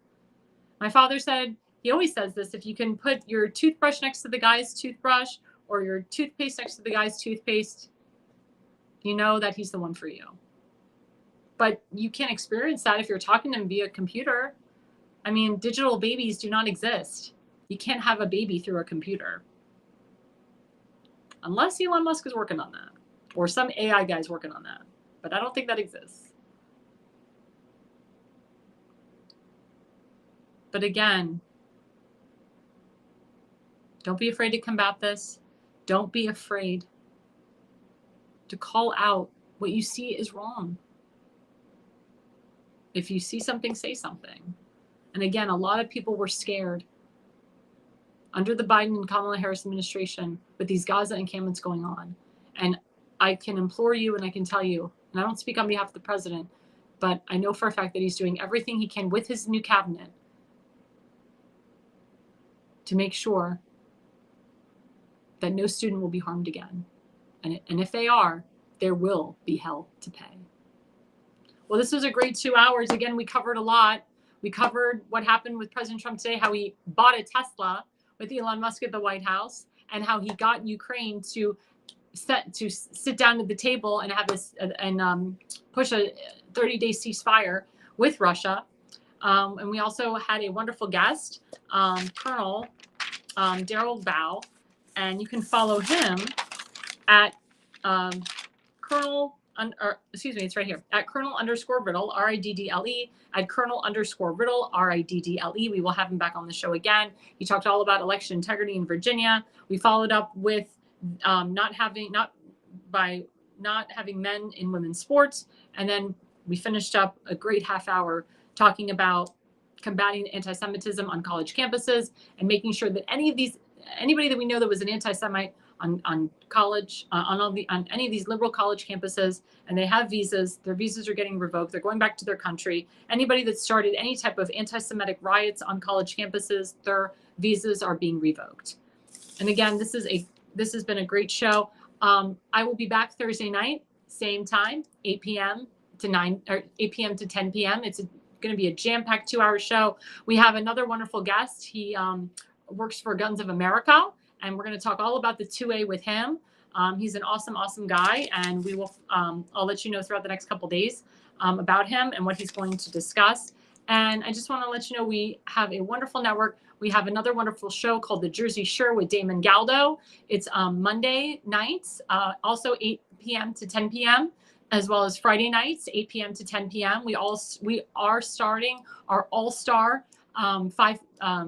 My father said, he always says this, if you can put your toothbrush next to the guy's toothbrush or your toothpaste next to the guy's toothpaste, you know that he's the one for you. But you can't experience that if you're talking to him via computer. I mean, digital babies do not exist. You can't have a baby through a computer. Unless Elon Musk is working on that. Or some AI guy's working on that. But I don't think that exists. But again, don't be afraid to combat this. Don't be afraid to call out what you see is wrong. If you see something, say something. And again, a lot of people were scared under the Biden and Kamala Harris administration with these Gaza encampments going on. And I can implore you and I can tell you, and I don't speak on behalf of the president, but I know for a fact that he's doing everything he can with his new cabinet to make sure that no student will be harmed again. And if they are, there will be hell to pay. Well, this was a great 2 hours. Again, we covered a lot. We covered what happened with President Trump today, how he bought a Tesla with Elon Musk at the White House, and how he got Ukraine to sit down at the table and have this and push a 30-day ceasefire with Russia. And we also had a wonderful guest, Colonel Daryl Bow, and you can follow him at it's right here, at Colonel_Riddle, RIDDLE, at Colonel_Riddle, RIDDLE. We will have him back on the show again. He talked all about election integrity in Virginia. We followed up with not having men in women's sports. And then we finished up a great half hour talking about combating anti-Semitism on college campuses and making sure that anybody that we know that was an anti-Semite on any of these liberal college campuses, and they have visas, their visas are getting revoked. They're going back to their country. Anybody that started any type of anti-Semitic riots on college campuses, their visas are being revoked. And again, this has been a great show. I will be back Thursday night, same time, 8 p.m. to 10 p.m. It's going to be a jam-packed 2-hour show. We have another wonderful guest. He works for Guns of America, and we're going to talk all about the 2A with him. He's an awesome, awesome guy, and we will. I'll let you know throughout the next couple days about him and what he's going to discuss. And I just want to let you know we have a wonderful network. We have another wonderful show called The Jersey Shore with Damon Galdo. It's Monday nights, also 8 p.m. to 10 p.m., as well as Friday nights, 8 p.m. to 10 p.m. We are starting our all-star 5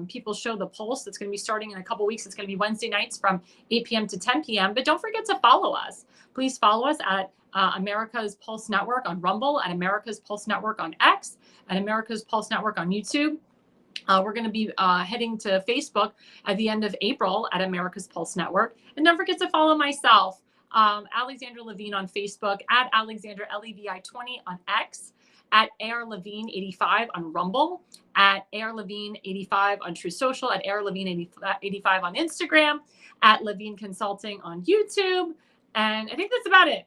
people show, The Pulse. That's going to be starting in a couple weeks. It's going to be Wednesday nights from 8 p.m. to 10 p.m. But don't forget to follow us. Please follow us at America's Pulse Network on Rumble, at America's Pulse Network on X, at America's Pulse Network on YouTube. We're going to be heading to Facebook at the end of April at America's Pulse Network. And don't forget to follow myself, Alexandra Levine on Facebook, at Alexandra Levi20 on X, at AR Levine 85 on Rumble, at AR Levine 85 on True Social, at AR Levine 85 on Instagram, at Levine Consulting on YouTube. And I think that's about it.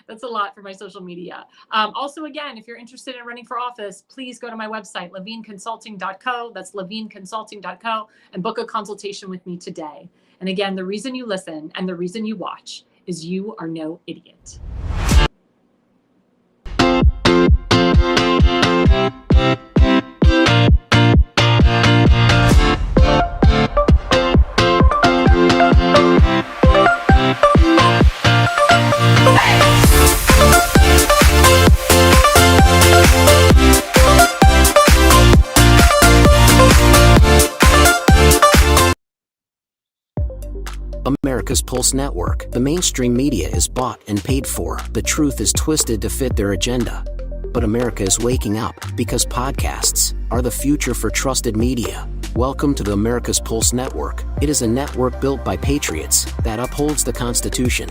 That's a lot for my social media. Also, again, if you're interested in running for office, please go to my website, levineconsulting.co. That's levineconsulting.co, and book a consultation with me today. And again, the reason you listen and the reason you watch is you are no idiot. America's Pulse Network. The mainstream media is bought and paid for. The truth is twisted to fit their agenda. But America is waking up because podcasts are the future for trusted media. Welcome to the America's Pulse Network. It is a network built by patriots that upholds the Constitution.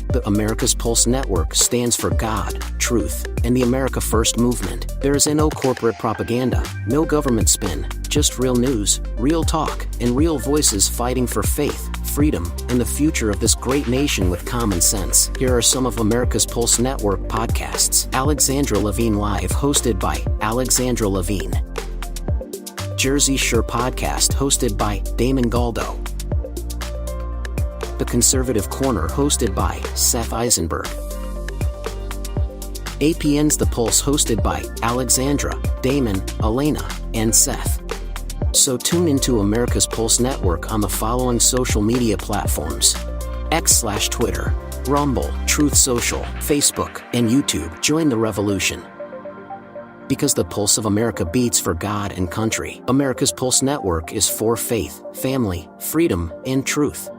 The America's Pulse Network stands for God, truth, and the America First movement. There is no corporate propaganda, no government spin, just real news, real talk, and real voices fighting for faith, freedom, and the future of this great nation with common sense. Here are some of America's Pulse Network podcasts. Alexandra Levine Live, hosted by Alexandra Levine. Jersey Shore Podcast, hosted by Damon Galdo. The Conservative Corner, hosted by Seth Eisenberg. APN's The Pulse, hosted by Alexandra, Damon, Elena, and Seth. So tune into America's Pulse Network on the following social media platforms: X/Twitter, Rumble, Truth Social, Facebook, and YouTube. Join the revolution. Because the pulse of America beats for God and country. America's Pulse Network is for faith, family, freedom, and truth.